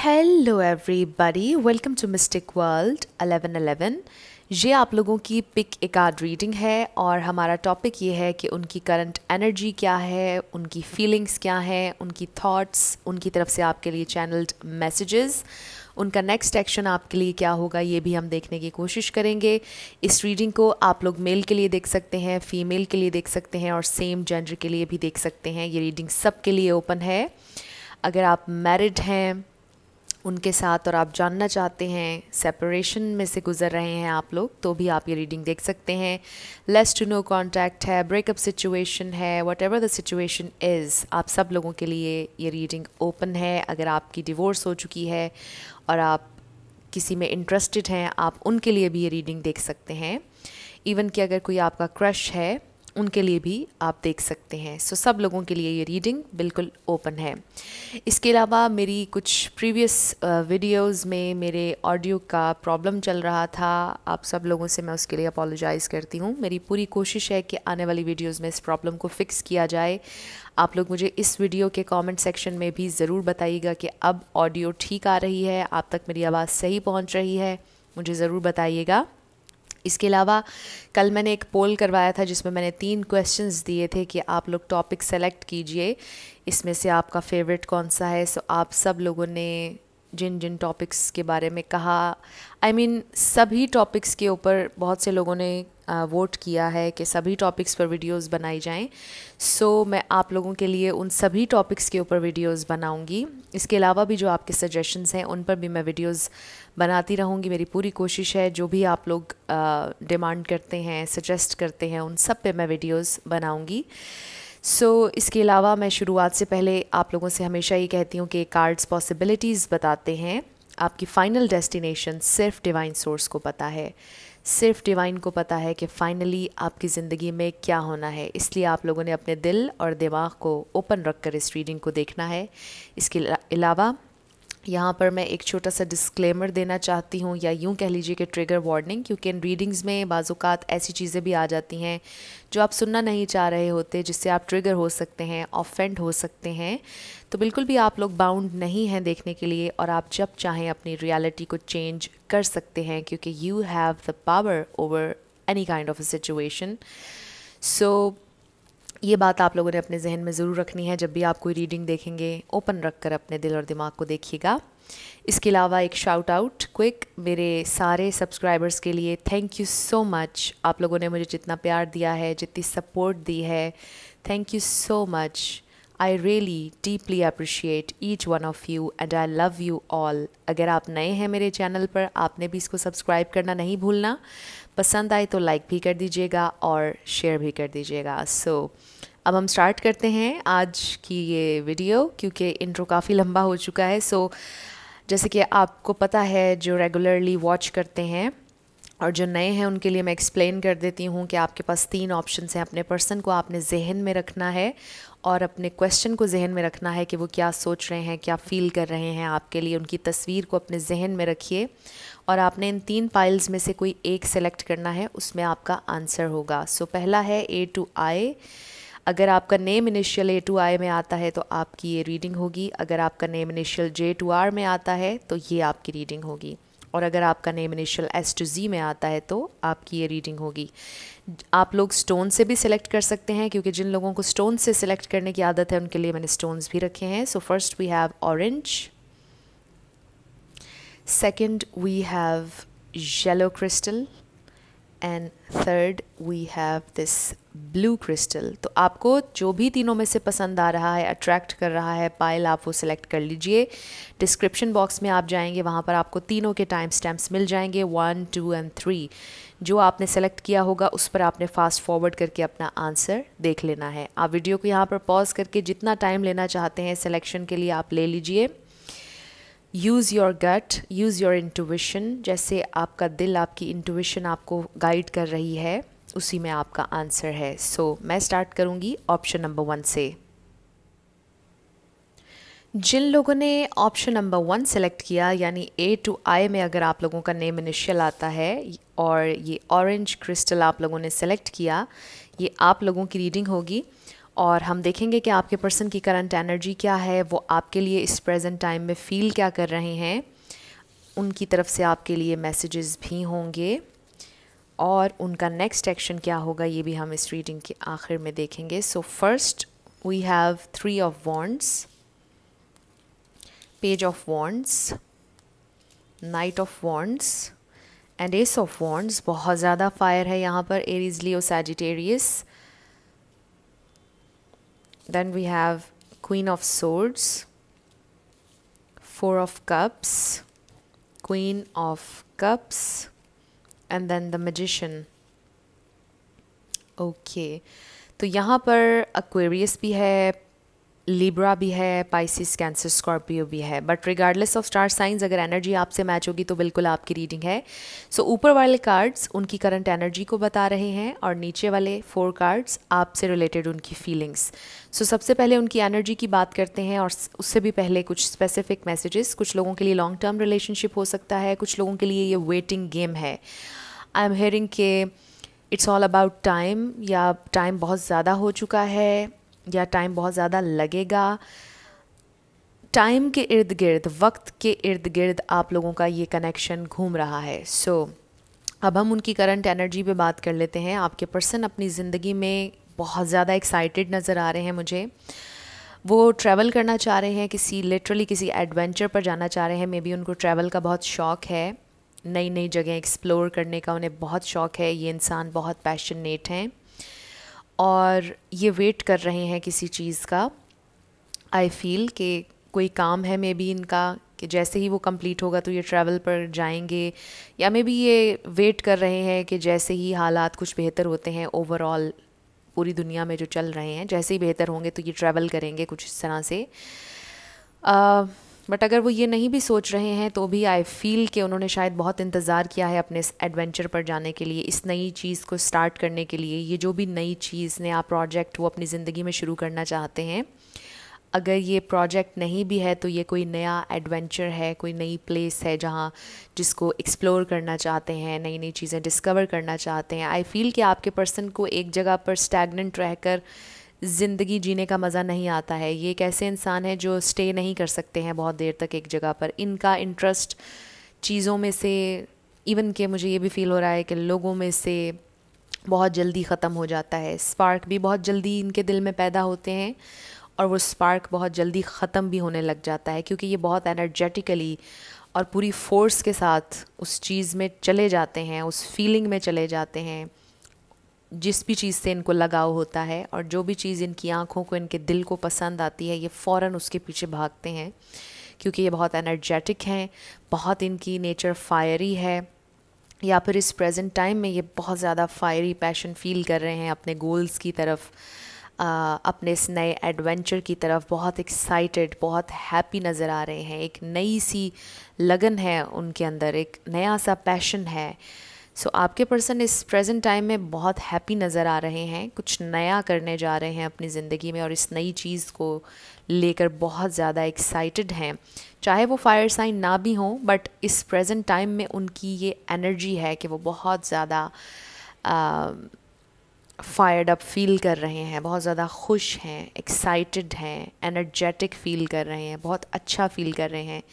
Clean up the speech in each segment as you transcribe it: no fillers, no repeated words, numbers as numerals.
Hello everybody, welcome to mystic world 1111। ये आप लोगों की पिक ए कार्ड रीडिंग है और हमारा टॉपिक ये है कि उनकी करंट एनर्जी क्या है, उनकी फीलिंग्स क्या हैं, उनकी थॉट्स, उनकी तरफ से आपके लिए चैनल्ड मैसेजेस, उनका नेक्स्ट एक्शन आपके लिए क्या होगा, ये भी हम देखने की कोशिश करेंगे। इस रीडिंग को आप लोग मेल के लिए देख सकते हैं, फीमेल के लिए देख सकते हैं और सेम जेंडर के लिए भी देख सकते हैं। ये रीडिंग सब के लिए ओपन है। अगर आप मैरिड हैं उनके साथ और आप जानना चाहते हैं, सेपरेशन में से गुजर रहे हैं आप लोग, तो भी आप ये रीडिंग देख सकते हैं। लेस टू नो कॉन्टैक्ट है, ब्रेकअप सिचुएशन है, what ever the situation is, आप सब लोगों के लिए ये रीडिंग ओपन है। अगर आपकी डिवोर्स हो चुकी है और आप किसी में इंटरेस्टेड हैं, आप उनके लिए भी ये रीडिंग देख सकते हैं। इवन कि अगर कोई आपका क्रश है उनके लिए भी आप देख सकते हैं। सो सब लोगों के लिए ये रीडिंग बिल्कुल ओपन है। इसके अलावा मेरी कुछ प्रीवियस वीडियोस में मेरे ऑडियो का प्रॉब्लम चल रहा था। आप सब लोगों से मैं उसके लिए अपोलोजाइज़ करती हूँ। मेरी पूरी कोशिश है कि आने वाली वीडियोस में इस प्रॉब्लम को फिक्स किया जाए। आप लोग मुझे इस वीडियो के कमेंट सेक्शन में भी ज़रूर बताइएगा कि अब ऑडियो ठीक आ रही है, आप तक मेरी आवाज़ सही पहुँच रही है, मुझे ज़रूर बताइएगा। इसके अलावा कल मैंने एक पोल करवाया था जिसमें मैंने 3 क्वेश्चंस दिए थे कि आप लोग टॉपिक सेलेक्ट कीजिए, इसमें से आपका फेवरेट कौन सा है। सो आप सब लोगों ने जिन जिन टॉपिक्स के बारे में कहा, सभी टॉपिक्स के ऊपर बहुत से लोगों ने वोट किया है कि सभी टॉपिक्स पर वीडियोस बनाई जाएं। सो मैं आप लोगों के लिए उन सभी टॉपिक्स के ऊपर वीडियोस बनाऊंगी। इसके अलावा भी जो आपके सजेशंस हैं उन पर भी मैं वीडियोस बनाती रहूंगी। मेरी पूरी कोशिश है जो भी आप लोग डिमांड करते हैं, सजेस्ट करते हैं, उन सब पे मैं वीडियोस बनाऊंगी। इसके अलावा मैं शुरुआत से पहले आप लोगों से हमेशा ये कहती हूँ कि कार्ड्स पॉसिबिलिटीज़ बताते हैं। आपकी फ़ाइनल डेस्टिनेशन सिर्फ डिवाइन सोर्स को पता है, सिर्फ डिवाइन को पता है कि फ़ाइनली आपकी ज़िंदगी में क्या होना है। इसलिए आप लोगों ने अपने दिल और दिमाग को ओपन रख कर इस रीडिंग को देखना है। इसके अलावा यहाँ पर मैं एक छोटा सा डिस्क्लेमर देना चाहती हूँ, या यूँ कह लीजिए कि ट्रिगर वार्निंग, क्योंकि इन रीडिंग्स में बाज़ात ऐसी चीज़ें भी आ जाती हैं जो आप सुनना नहीं चाह रहे होते, जिससे आप ट्रिगर हो सकते हैं, ऑफेंड हो सकते हैं। तो बिल्कुल भी आप लोग बाउंड नहीं हैं देखने के लिए, और आप जब चाहें अपनी रियलिटी को चेंज कर सकते हैं, क्योंकि you have the power over any kind of a situation. ये बात आप लोगों ने अपने जहन में ज़रूर रखनी है। जब भी आप कोई रीडिंग देखेंगे, ओपन रख कर अपने दिल और दिमाग को देखिएगा। इसके अलावा एक शाउट आउट क्विक मेरे सारे सब्सक्राइबर्स के लिए, थैंक यू सो मच। आप लोगों ने मुझे जितना प्यार दिया है, जितनी सपोर्ट दी है, thank you so much. I really deeply appreciate each one of you and I love you all. अगर आप नए हैं मेरे चैनल पर, आपने भी इसको सब्सक्राइब करना नहीं भूलना। पसंद आए तो लाइक भी कर दीजिएगा और शेयर भी कर दीजिएगा। अब हम स्टार्ट करते हैं आज की ये वीडियो, क्योंकि इंट्रो काफ़ी लंबा हो चुका है। जैसे कि आपको पता है, जो रेगुलरली वॉच करते हैं और जो नए हैं उनके लिए मैं एक्सप्लेन कर देती हूँ कि आपके पास 3 ऑप्शंस हैं। अपने पर्सन को आपने जहन में रखना है और अपने क्वेश्चन को जहन में रखना है कि वो क्या सोच रहे हैं, क्या फ़ील कर रहे हैं आपके लिए। उनकी तस्वीर को अपने जहन में रखिए और आपने इन 3 पाइल्स में से कोई एक सेलेक्ट करना है, उसमें आपका आंसर होगा। पहला है A to I। अगर आपका name initial A to I में आता है तो आपकी ये रीडिंग होगी। अगर आपका name initial J to R में आता है तो ये आपकी रीडिंग होगी। और अगर आपका name initial S to Z में आता है तो आपकी ये रीडिंग होगी। आप लोग स्टोन से भी सिलेक्ट कर सकते हैं, क्योंकि जिन लोगों को स्टोन से सिलेक्ट करने की आदत है उनके लिए मैंने स्टोन्स भी रखे हैं। First we have orange, second we have yellow crystal and third we have this blue crystal. तो आपको जो भी तीनों में से पसंद आ रहा है, अट्रैक्ट कर रहा है पायल, आप वो सिलेक्ट कर लीजिए। डिस्क्रिप्शन बॉक्स में आप जाएंगे, वहाँ पर आपको तीनों के टाइम स्टैम्प्स मिल जाएंगे, 1, 2 एंड 3। जो आपने सेलेक्ट किया होगा उस पर आपने फास्ट फॉरवर्ड करके अपना आंसर देख लेना है। आप वीडियो को यहाँ पर पॉज करके जितना टाइम लेना चाहते हैं सिलेक्शन के लिए आप ले लीजिए। Use your gut, use your intuition. जैसे आपका दिल, आपकी इंटुइशन आपको गाइड कर रही है, उसी में आपका आंसर है। मैं स्टार्ट करूँगी ऑप्शन नंबर 1 से। जिन लोगों ने ऑप्शन नंबर 1 सेलेक्ट किया, यानी A to I में अगर आप लोगों का नेम इनिशियल आता है और ये ऑरेंज क्रिस्टल आप लोगों ने सेलेक्ट किया, ये आप लोगों की रीडिंग होगी। और हम देखेंगे कि आपके पर्सन की करंट एनर्जी क्या है, वो आपके लिए इस प्रेजेंट टाइम में फ़ील क्या कर रहे हैं। उनकी तरफ से आपके लिए मैसेजेस भी होंगे और उनका नेक्स्ट एक्शन क्या होगा ये भी हम इस रीडिंग के आखिर में देखेंगे। So first we have 3 of wands, page of wands, knight of wands and ace of wands. बहुत ज़्यादा फायर है यहाँ पर, Aries, Leo, Sagittarius. Then we have queen of swords, 4 of cups, queen of cups and then the magician. Okay, तो यहाँ पर Aquarius भी है, लिब्रा भी है, पाइसिस, कैंसर, स्कॉर्पियो भी है। But regardless of star signs अगर एनर्जी आपसे मैच होगी तो बिल्कुल आपकी रीडिंग है। सो ऊपर वाले कार्ड्स उनकी करंट एनर्जी को बता रहे हैं और नीचे वाले 4 कार्ड्स आपसे रिलेटेड उनकी फीलिंग्स। सो सबसे पहले उनकी एनर्जी की बात करते हैं और उससे भी पहले कुछ स्पेसिफिक मैसेजेस। कुछ लोगों के लिए लॉन्ग टर्म रिलेशनशिप हो सकता है, कुछ लोगों के लिए ये वेटिंग गेम है। आई एम हेयरिंग के इट्स ऑल अबाउट टाइम, या टाइम बहुत ज़्यादा हो चुका है या टाइम बहुत ज़्यादा लगेगा। टाइम के इर्द गिर्द, वक्त के इर्द गिर्द आप लोगों का ये कनेक्शन घूम रहा है। सो अब हम उनकी करंट एनर्जी पे बात कर लेते हैं। आपके पर्सन अपनी ज़िंदगी में बहुत ज़्यादा एक्साइटेड नज़र आ रहे हैं मुझे। वो ट्रैवल करना चाह रहे हैं, लिटरली किसी एडवेंचर पर जाना चाह रहे हैं। मे बी उनको ट्रैवल का बहुत शौक़ है, नई नई जगह एक्सप्लोर करने का उन्हें बहुत शौक़ है। ये इंसान बहुत पैशनेट हैं और ये वेट कर रहे हैं किसी चीज़ का। आई फील कि कोई काम है मे बी इनका, कि जैसे ही वो कंप्लीट होगा तो ये ट्रैवल पर जाएंगे, या मे बी ये वेट कर रहे हैं कि जैसे ही हालात कुछ बेहतर होते हैं ओवरऑल पूरी दुनिया में जो चल रहे हैं, जैसे ही बेहतर होंगे तो ये ट्रैवल करेंगे कुछ इस तरह से। बट अगर वो ये नहीं भी सोच रहे हैं तो भी आई फील कि उन्होंने शायद बहुत इंतज़ार किया है अपने इस एडवेंचर पर जाने के लिए, इस नई चीज़ को स्टार्ट करने के लिए। ये जो भी नई चीज़, नया प्रोजेक्ट वो अपनी ज़िंदगी में शुरू करना चाहते हैं, अगर ये प्रोजेक्ट नहीं भी है तो ये कोई नया एडवेंचर है, कोई नई प्लेस है जहाँ जिसको एक्सप्लोर करना चाहते हैं, नई नई चीज़ें डिस्कवर करना चाहते हैं। आई फील कि आपके पर्सन को एक जगह पर स्टैगनेंट रहकर ज़िंदगी जीने का मज़ा नहीं आता है। ये एक ऐसे इंसान है जो स्टे नहीं कर सकते हैं बहुत देर तक एक जगह पर। इनका इंटरेस्ट चीज़ों में से, इवन के मुझे ये भी फील हो रहा है कि लोगों में से बहुत जल्दी ख़त्म हो जाता है। स्पार्क भी बहुत जल्दी इनके दिल में पैदा होते हैं और वो स्पार्क बहुत जल्दी ख़त्म भी होने लग जाता है, क्योंकि ये बहुत एनर्जेटिकली और पूरी फोर्स के साथ उस चीज़ में चले जाते हैं, उस फीलिंग में चले जाते हैं जिस भी चीज़ से इनको लगाव होता है। और जो भी चीज़ इनकी आँखों को, इनके दिल को पसंद आती है, ये फ़ौरन उसके पीछे भागते हैं, क्योंकि ये बहुत एनर्जेटिक हैं, बहुत इनकी नेचर फायरी है, या फिर इस प्रेजेंट टाइम में ये बहुत ज़्यादा फायरी पैशन फील कर रहे हैं अपने गोल्स की तरफ, अपने इस नए एडवेंचर की तरफ। बहुत एक्साइटेड, बहुत हैप्पी नज़र आ रहे हैं। एक नई सी लगन है उनके अंदर, एक नया सा पैशन है। सो आपके पर्सन इस प्रेजेंट टाइम में बहुत हैप्पी नज़र आ रहे हैं, कुछ नया करने जा रहे हैं अपनी ज़िंदगी में और इस नई चीज़ को लेकर बहुत ज़्यादा एक्साइटेड हैं। चाहे वो फायर साइन ना भी हों, बट इस प्रेजेंट टाइम में उनकी ये एनर्जी है कि वो बहुत ज़्यादा फायर्ड अप फील कर रहे हैं, बहुत ज़्यादा खुश हैं, एक्साइटेड हैं, एनर्जेटिक फील कर रहे हैं, बहुत अच्छा फील कर रहे हैं।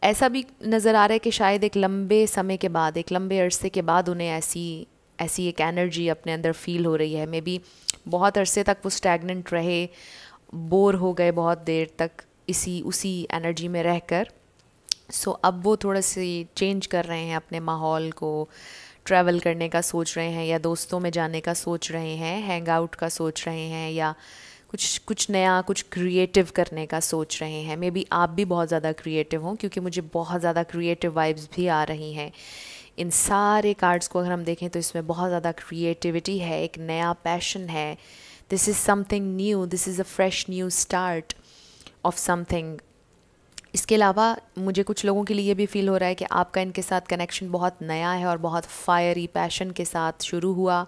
ऐसा भी नज़र आ रहा है कि शायद एक लंबे समय के बाद, एक लंबे अरसे के बाद उन्हें ऐसी एक एनर्जी अपने अंदर फील हो रही है। मे बी बहुत अरसे तक वो स्टैगनेंट रहे, बोर हो गए बहुत देर तक उसी एनर्जी में रहकर। सो अब वो थोड़ा सी चेंज कर रहे हैं अपने माहौल को, ट्रैवल करने का सोच रहे हैं, या दोस्तों में जाने का सोच रहे हैं, हैंग आउट का सोच रहे हैं, या कुछ नया, कुछ क्रिएटिव करने का सोच रहे हैं। मे बी आप भी बहुत ज़्यादा क्रिएटिव हों, क्योंकि मुझे बहुत ज़्यादा क्रिएटिव वाइब्स भी आ रही हैं। इन सारे कार्ड्स को अगर हम देखें तो इसमें बहुत ज़्यादा क्रिएटिविटी है, एक नया पैशन है। This is something new, this is a fresh new start of something. इसके अलावा मुझे कुछ लोगों के लिए ये भी फील हो रहा है कि आपका इनके साथ कनेक्शन बहुत नया है और बहुत फायरी पैशन के साथ शुरू हुआ,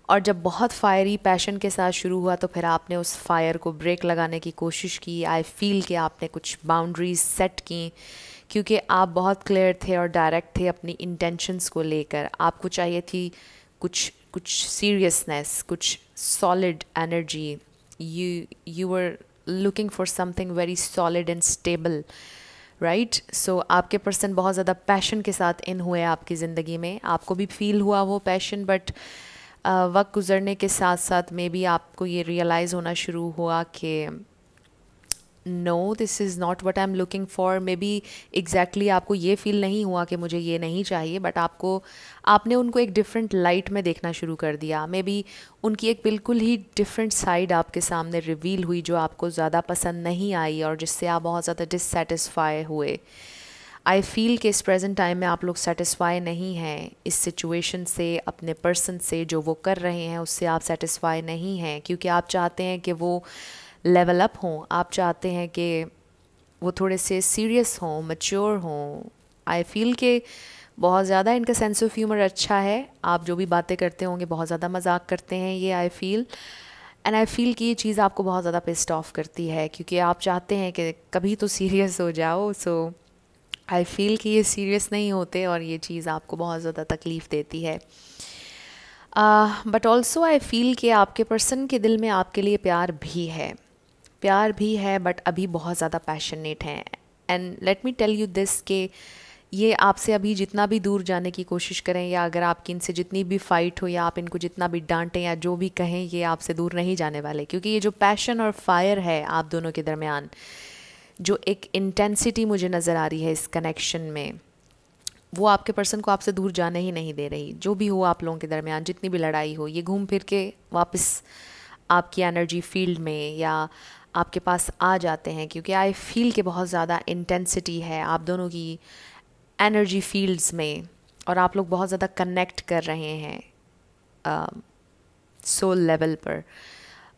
और जब बहुत फायरी पैशन के साथ शुरू हुआ तो फिर आपने उस फायर को ब्रेक लगाने की कोशिश की। आई फील कि आपने कुछ बाउंड्रीज सेट की, क्योंकि आप बहुत क्लियर थे और डायरेक्ट थे अपनी इंटेंशंस को लेकर। आपको चाहिए थी कुछ सीरियसनेस, कुछ solid energy, you were looking for something very solid and stable, right. So आपके पर्सन बहुत ज़्यादा पैशन के साथ इन हुए आपकी ज़िंदगी में. आपको भी फील हुआ वो पैशन, बट वक्त गुजरने के साथ साथ मे बी आपको ये रियलाइज़ होना शुरू हुआ कि no, this is not what I am looking for. Maybe exactly आपको ये फील नहीं हुआ कि मुझे ये नहीं चाहिए, बट आपने उनको एक डिफरेंट लाइट में देखना शुरू कर दिया. मे बी उनकी एक बिल्कुल ही डिफरेंट साइड आपके सामने रिवील हुई जो आपको ज़्यादा पसंद नहीं आई और जिससे आप बहुत ज़्यादा डिससेटिस्फाई हुए. आई फील कि इस प्रेजेंट टाइम में आप लोग सेटिस्फाई नहीं हैं इस सिचुएशन से, अपने पर्सन से, जो वो कर रहे हैं उससे आप सेटिस्फाई नहीं हैं, क्योंकि आप चाहते हैं कि वो लेवल अप हों. आप चाहते हैं कि वो थोड़े से सीरियस हों, मैच्योर हों. आई फील कि बहुत ज़्यादा इनका सेंस ऑफ ह्यूमर अच्छा है. आप जो भी बातें करते होंगे बहुत ज़्यादा मजाक करते हैं ये, I feel. And I feel कि ये चीज़ आपको बहुत ज़्यादा पिस्ड ऑफ करती है, क्योंकि आप चाहते हैं कि कभी तो सीरियस हो जाओ. सो आई फील कि ये सीरियस नहीं होते और ये चीज़ आपको बहुत ज़्यादा तकलीफ़ देती है. बट ऑल्सो आई फील कि आपके पर्सन के दिल में आपके लिए प्यार भी है, बट अभी बहुत ज़्यादा पैशनेट हैं. And let me tell you this कि ये आपसे अभी जितना भी दूर जाने की कोशिश करें, या अगर आपकी इनसे जितनी भी फ़ाइट हो, या आप इनको जितना भी डांटें या जो भी कहें, ये आपसे दूर नहीं जाने वाले. क्योंकि ये जो पैशन और फायर है आप दोनों के दरमियान, जो एक इंटेंसिटी मुझे नज़र आ रही है इस कनेक्शन में, वो आपके पर्सन को आपसे दूर जाने ही नहीं दे रही. जो भी हो आप लोगों के दरमियान, जितनी भी लड़ाई हो, ये घूम फिर के वापस आपकी एनर्जी फील्ड में या आपके पास आ जाते हैं. क्योंकि आई फील कि बहुत ज़्यादा इंटेंसिटी है आप दोनों की एनर्जी फील्ड्स में, और आप लोग बहुत ज़्यादा कनेक्ट कर रहे हैं सोल लेवल पर.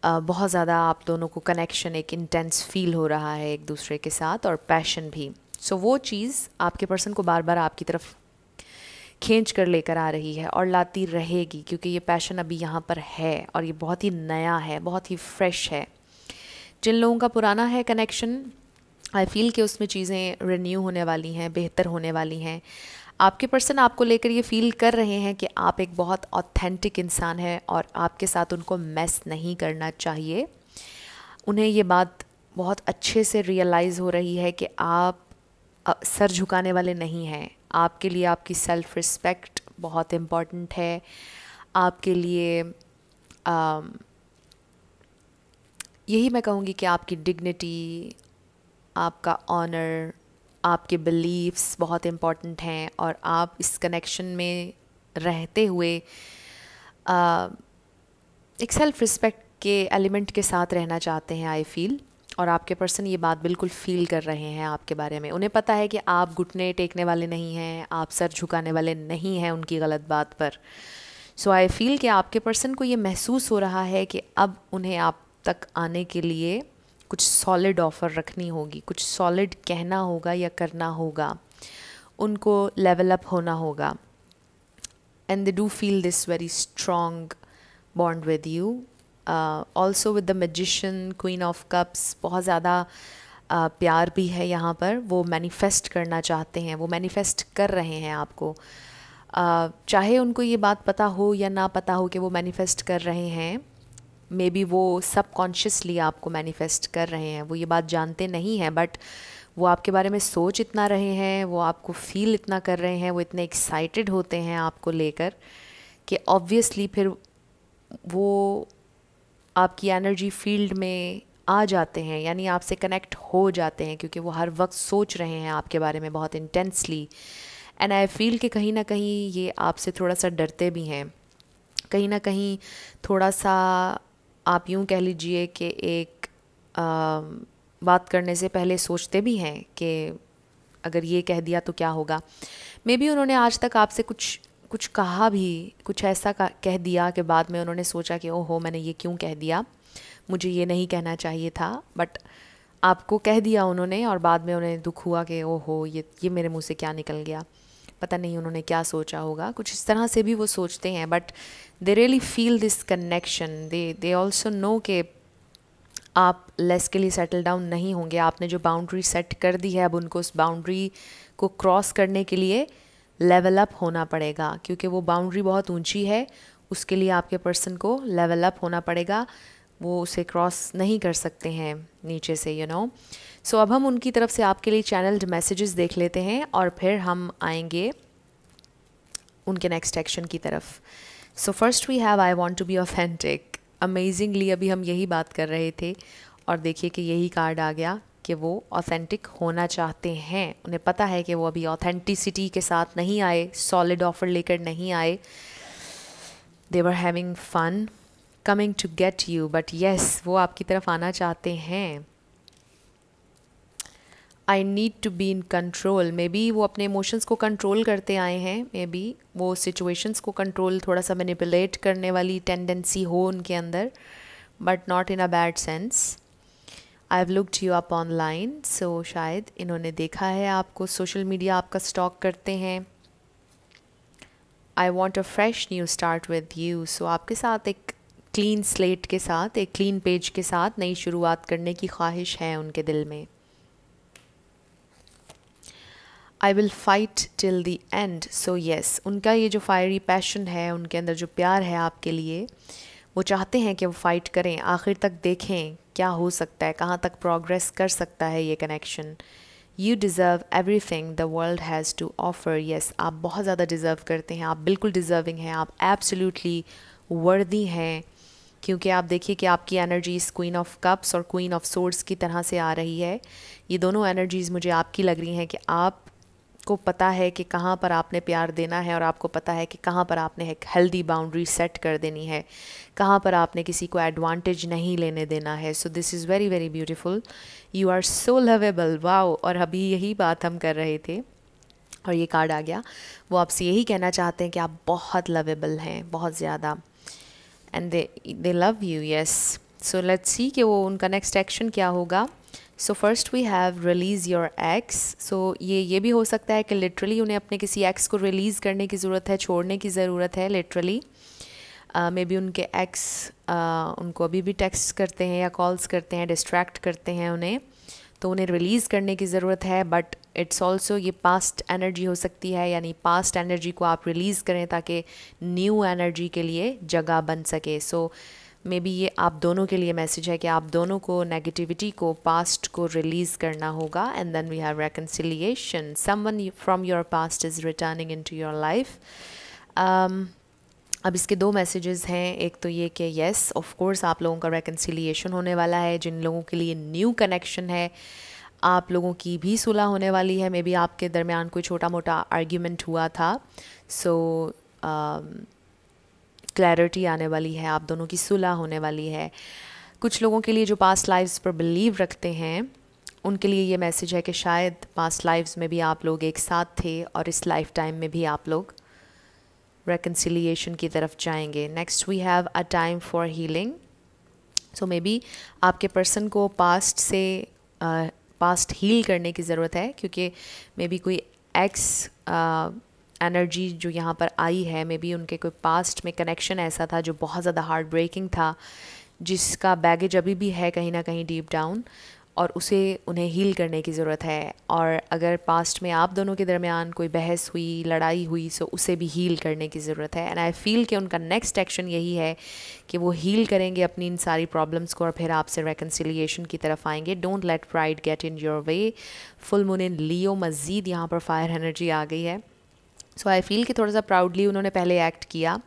बहुत ज़्यादा आप दोनों को कनेक्शन, एक इंटेंस फील हो रहा है एक दूसरे के साथ, और पैशन भी. सो वो चीज़ आपके पर्सन को बार बार आपकी तरफ खींच कर लेकर आ रही है और लाती रहेगी, क्योंकि ये पैशन अभी यहाँ पर है और ये बहुत ही नया है, बहुत ही फ्रेश है. जिन लोगों का पुराना है कनेक्शन, आई फील कि उसमें चीज़ें रिन्यू होने वाली हैं, बेहतर होने वाली हैं. आपके पर्सन आपको लेकर ये फील कर रहे हैं कि आप एक बहुत ऑथेंटिक इंसान हैं और आपके साथ उनको मैस नहीं करना चाहिए. उन्हें ये बात बहुत अच्छे से रियलाइज़ हो रही है कि आप सर झुकाने वाले नहीं हैं. आपके लिए आपकी सेल्फ़ रिस्पेक्ट बहुत इम्पॉर्टेंट है. आपके लिए यही मैं कहूँगी कि आपकी डिग्निटी, आपका ऑनर, आपके बिलीव्स बहुत इम्पॉर्टेंट हैं, और आप इस कनेक्शन में रहते हुए एक सेल्फ़ रिस्पेक्ट के एलिमेंट के साथ रहना चाहते हैं, आई फील. और आपके पर्सन ये बात बिल्कुल फील कर रहे हैं आपके बारे में. उन्हें पता है कि आप घुटने टेकने वाले नहीं हैं, आप सर झुकाने वाले नहीं हैं उनकी गलत बात पर. सो आई फील कि आपके पर्सन को ये महसूस हो रहा है कि अब उन्हें आप तक आने के लिए कुछ सॉलिड ऑफ़र रखनी होगी, कुछ सॉलिड कहना होगा या करना होगा, उनको लेवल अप होना होगा. And they do feel this very strong bond with you. Also with the magician, queen of cups, बहुत ज़्यादा प्यार भी है यहाँ पर. वो मैनिफेस्ट करना चाहते हैं, वो मैनिफेस्ट कर रहे हैं आपको. चाहे उनको ये बात पता हो या ना पता हो कि वो मैनिफेस्ट कर रहे हैं, मे बी वो सबकॉन्शियसली आपको मैनिफेस्ट कर रहे हैं, वो ये बात जानते नहीं हैं, बट वो आपके बारे में सोच इतना रहे हैं, वो आपको फील इतना कर रहे हैं, वो इतने एक्साइटेड होते हैं आपको लेकर कि ऑब्वियसली फिर वो आपकी एनर्जी फील्ड में आ जाते हैं, यानी आपसे कनेक्ट हो जाते हैं, क्योंकि वो हर वक्त सोच रहे हैं आपके बारे में बहुत इंटेंसली. एंड आई फील कि कहीं ना कहीं ये आपसे थोड़ा सा डरते भी हैं, कहीं ना कहीं थोड़ा सा आप यूँ कह लीजिए कि एक बात करने से पहले सोचते भी हैं कि अगर ये कह दिया तो क्या होगा. मे बी उन्होंने आज तक आपसे कुछ कहा भी, कुछ ऐसा कह दिया कि बाद में उन्होंने सोचा कि ओहो मैंने ये क्यों कह दिया, मुझे ये नहीं कहना चाहिए था, बट आपको कह दिया उन्होंने, और बाद में उन्हें दुख हुआ कि ओहो ये मेरे मुंह से क्या निकल गया. पता नहीं उन्होंने क्या सोचा होगा, कुछ इस तरह से भी वो सोचते हैं. But they really feel this connection. They also know कि आप लेस के लिए सेटल डाउन नहीं होंगे. आपने जो बाउंड्री सेट कर दी है, अब उनको उस बाउंड्री को क्रॉस करने के लिए लेवल अप होना पड़ेगा, क्योंकि वो बाउंड्री बहुत ऊंची है. उसके लिए आपके पर्सन को लेवल अप होना पड़ेगा. वो उसे क्रॉस नहीं कर सकते हैं नीचे से, यू नो। सो अब हम उनकी तरफ से आपके लिए चैनल्ड मैसेजेस देख लेते हैं और फिर हम आएंगे उनके नेक्स्ट एक्शन की तरफ। So first we have I want to be authentic. Amazingly अभी हम यही बात कर रहे थे और देखिए कि यही कार्ड आ गया कि वो ऑथेंटिक होना चाहते हैं। उन्हें पता है कि वो अभी ऑथेंटिसिटी के साथ नहीं आए, सॉलिड ऑफर लेकर नहीं आए। They were having fun coming to get you, but yes वो आपकी तरफ आना चाहते हैं। I need to be in control, maybe वो अपने इमोशंस को कंट्रोल करते आए हैं, मे बी वो सिचुएशंस को कंट्रोल, थोड़ा सा मैनिपुलेट करने वाली टेंडेंसी हो उनके अंदर, but not in a bad sense. I have looked you up online, so शायद इन्होंने देखा है आपको, सोशल मीडिया आपका स्टॉक करते हैं। I want a fresh new start with you, so आपके साथ एक क्लीन स्लेट के साथ, एक क्लीन पेज के साथ नई शुरुआत करने की ख्वाहिश है उनके दिल में। I will fight till the end, so yes उनका ये जो फायरी पैशन है, उनके अंदर जो प्यार है आपके लिए, वो चाहते हैं कि वो फ़ाइट करें, आखिर तक देखें क्या हो सकता है, कहाँ तक प्रोग्रेस कर सकता है ये connection. You deserve everything the world has to offer, yes आप बहुत ज़्यादा डिज़र्व करते हैं, आप बिल्कुल डिज़र्विंग हैं, आप एब्सोल्युटली वर्दी हैं, क्योंकि आप देखिए कि आपकी एनर्जीज़ क्वीन ऑफ कप्स और क्वीन ऑफ सोर्ड्स की तरह से आ रही है। ये दोनों एनर्जीज़ मुझे आपकी लग रही हैं कि आप को पता है कि कहाँ पर आपने प्यार देना है और आपको पता है कि कहाँ पर आपने एक हेल्दी बाउंड्री सेट कर देनी है, कहाँ पर आपने किसी को एडवांटेज नहीं लेने देना है। So this is very very beautiful, you are so lovable, wow. और अभी यही बात हम कर रहे थे और ये कार्ड आ गया, वो आपसे यही कहना चाहते हैं कि आप बहुत लवेबल हैं, बहुत ज़्यादा, and they love you, yes. So let's see कि वो उनका नेक्स्ट एक्शन क्या होगा। So first we have release your ex, so ये भी हो सकता है कि लिटरली उन्हें अपने किसी एक्स को रिलीज़ करने की ज़रूरत है, छोड़ने की ज़रूरत है लिटरली। मे बी उनके एक्स उनको अभी भी टेक्स्ट करते हैं या कॉल्स करते हैं, डिस्ट्रैक्ट करते हैं उन्हें, तो उन्हें रिलीज़ करने की ज़रूरत है। बट इट्स ऑल्सो ये पास्ट एनर्जी हो सकती है, यानी पास्ट एनर्जी को आप रिलीज़ करें ताकि न्यू एनर्जी के लिए जगह बन सके। सो मे बी ये आप दोनों के लिए मैसेज है कि आप दोनों को नेगेटिविटी को, पास्ट को रिलीज़ करना होगा। And then we have reconciliation, someone from your past is returning into your life. अब इसके दो मैसेजेस हैं, एक तो ये कि येस ऑफ कोर्स आप लोगों का रेकन्सिलिएशन होने वाला है, जिन लोगों के लिए न्यू कनेक्शन है, आप लोगों की भी सुलह होने वाली है। मे बी आपके दरमियान कोई छोटा मोटा आर्ग्यूमेंट हुआ था, सो क्लैरिटी आने वाली है, आप दोनों की सुलह होने वाली है। कुछ लोगों के लिए जो पास्ट लाइव्स पर बिलीव रखते हैं, उनके लिए ये मैसेज है कि शायद पास्ट लाइव्स में भी आप लोग एक साथ थे और इस लाइफ टाइम में भी आप लोग रेकन्सिलिएशन की तरफ जाएंगे। Next we have a time for healing, so maybe आपके पर्सन को पास्ट से पास्ट हील करने की ज़रूरत है, क्योंकि मे बी कोई एक्स एनर्जी जो यहाँ पर आई है, मे बी उनके कोई पास्ट में कनेक्शन ऐसा था जो बहुत ज़्यादा हार्ट ब्रेकिंग था, जिसका बैगेज अभी भी है कहीं ना कहीं डीप डाउन, और उसे उन्हें हील करने की ज़रूरत है। और अगर पास्ट में आप दोनों के दरमियान कोई बहस हुई, लड़ाई हुई, सो उसे भी हील करने की ज़रूरत है। एंड आई फील कि उनका नेक्स्ट एक्शन यही है कि वो हील करेंगे अपनी इन सारी प्रॉब्लम्स को और फिर आपसे रेकन्सिलिएशन की तरफ आएंगे। Don't let pride get in your way. Full moon in Leo, मज़ीद यहाँ पर फायर एनर्जी आ गई है। सो आई फील कि थोड़ा सा प्राउडली उन्होंने पहले एक्ट किया,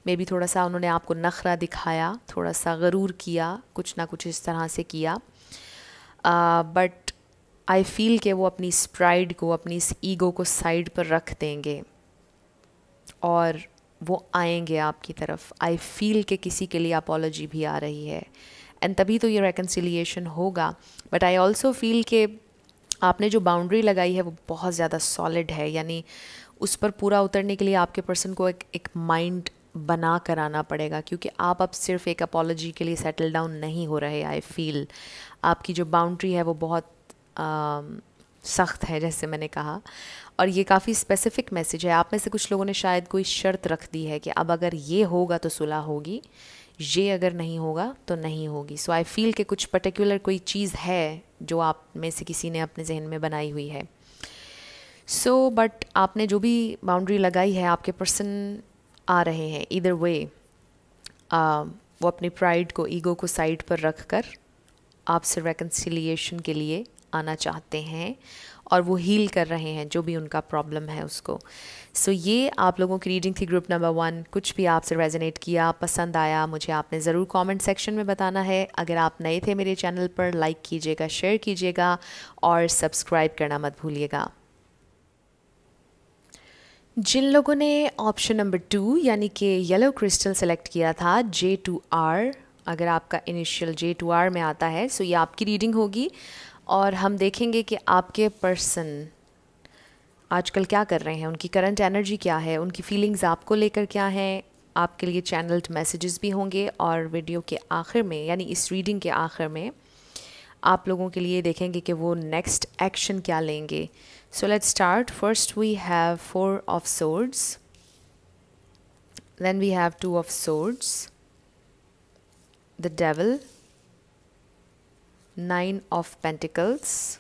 मे बी थोड़ा सा उन्होंने आपको नखरा दिखाया, थोड़ा सा गरूर किया, कुछ ना कुछ इस तरह से किया, बट आई फील कि वो अपनी इस प्राइड को, अपनी इस ईगो को साइड पर रख देंगे और वो आएंगे आपकी तरफ। आई फील कि किसी के लिए अपॉलॉजी भी आ रही है, एंड तभी तो ये रेकन्सिलिएशन होगा। बट आई ऑल्सो फील कि आपने जो बाउंड्री लगाई है वो बहुत ज़्यादा सॉलिड है, यानी उस पर पूरा उतरने के लिए आपके पर्सन को एक माइंड बना कर आना पड़ेगा, क्योंकि आप अब सिर्फ एक अपॉलॉजी के लिए सेटल डाउन नहीं हो रहे। आई फील आपकी जो बाउंड्री है वो बहुत सख्त है, जैसे मैंने कहा, और ये काफ़ी स्पेसिफिक मैसेज है। आप में से कुछ लोगों ने शायद कोई शर्त रख दी है कि अब अगर ये होगा तो सुलह होगी, ये अगर नहीं होगा तो नहीं होगी। सो आई फील कि कुछ पर्टिकुलर कोई चीज़ है जो आप में से किसी ने अपने जहन में बनाई हुई है। सो बट आपने जो भी बाउंड्री लगाई है, आपके पर्सन आ रहे हैं, ईदर वे वो अपनी प्राइड को, ईगो को साइड पर रख कर आपसे रेकन्सिलिएशन के लिए आना चाहते हैं और वो हील कर रहे हैं जो भी उनका प्रॉब्लम है उसको। सो ये आप लोगों की रीडिंग थी ग्रुप नंबर 1। कुछ भी आपसे रेजोनेट किया, पसंद आया, मुझे आपने ज़रूर कमेंट सेक्शन में बताना है। अगर आप नए थे मेरे चैनल पर, लाइक कीजिएगा, शेयर कीजिएगा और सब्सक्राइब करना मत भूलिएगा। जिन लोगों ने ऑप्शन नंबर 2 यानी कि येलो क्रिस्टल सेलेक्ट किया था, J2R, अगर आपका इनिशियल J2R में आता है सो ये आपकी रीडिंग होगी और हम देखेंगे कि आपके पर्सन आजकल क्या कर रहे हैं, उनकी करंट एनर्जी क्या है, उनकी फीलिंग्स आपको लेकर क्या हैं। आपके लिए चैनल्ड मैसेजेस भी होंगे और वीडियो के आखिर में यानी इस रीडिंग के आखिर में आप लोगों के लिए देखेंगे कि वो नेक्स्ट एक्शन क्या लेंगे। So let's start. First we have 4 of swords, then we have 2 of swords, the devil, 9 of pentacles,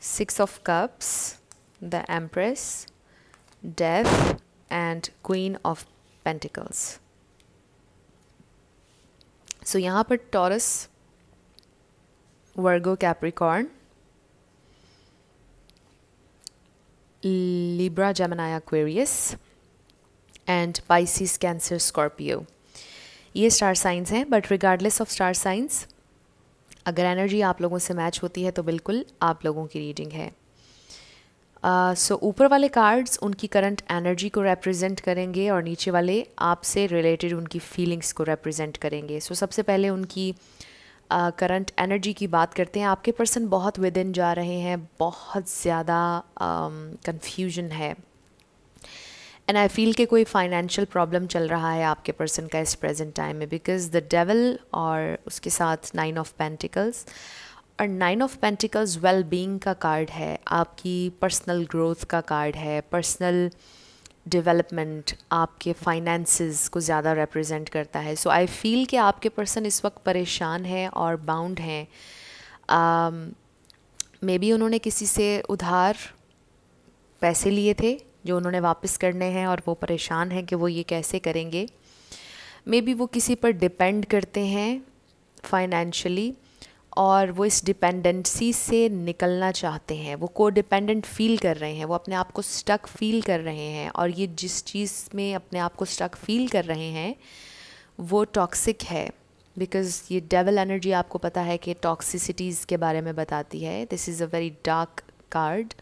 6 of cups, the empress, death and queen of pentacles. So यहाँ पर taurus, Virgo, Capricorn, Libra, Gemini, Aquarius and Pisces, cancer, Scorpio, ये star signs हैं। But regardless of star signs, अगर energy आप लोगों से match होती है तो बिल्कुल आप लोगों की रीडिंग है। सो ऊपर वाले कार्ड्स उनकी करंट एनर्जी को रिप्रेजेंट करेंगे और नीचे वाले आपसे रिलेटेड उनकी फीलिंग्स को रिप्रेजेंट करेंगे। सो सबसे पहले उनकी करंट एनर्जी की बात करते हैं। आपके पर्सन बहुत विद इन जा रहे हैं, बहुत ज़्यादा कंफ्यूजन है एंड आई फील कि कोई फाइनेंशियल प्रॉब्लम चल रहा है आपके पर्सन का इस प्रेजेंट टाइम में, बिकॉज द डेविल और उसके साथ 9 ऑफ पेंटिकल्स, और 9 ऑफ पेंटिकल्स वेल बीइंग का कार्ड है, आपकी पर्सनल ग्रोथ का कार्ड है, पर्सनल डेवलपमेंट, आपके फाइनेंसेस को ज़्यादा रिप्रेजेंट करता है। सो आई फील कि आपके पर्सन इस वक्त परेशान है और बाउंड हैं। मे बी उन्होंने किसी से उधार पैसे लिए थे जो उन्होंने वापस करने हैं और वो परेशान हैं कि वो ये कैसे करेंगे। मे बी वो किसी पर डिपेंड करते हैं फाइनेंशियली और वो इस डिपेंडेंसी से निकलना चाहते हैं। वो को डिपेंडेंट फील कर रहे हैं, वो अपने आप को स्टक फील कर रहे हैं और ये जिस चीज़ में अपने आप को स्टक फील कर रहे हैं वो टॉक्सिक है, बिकॉज़ ये डेविल एनर्जी आपको पता है कि टॉक्सिसिटीज़ के बारे में बताती है। This is a very dark card.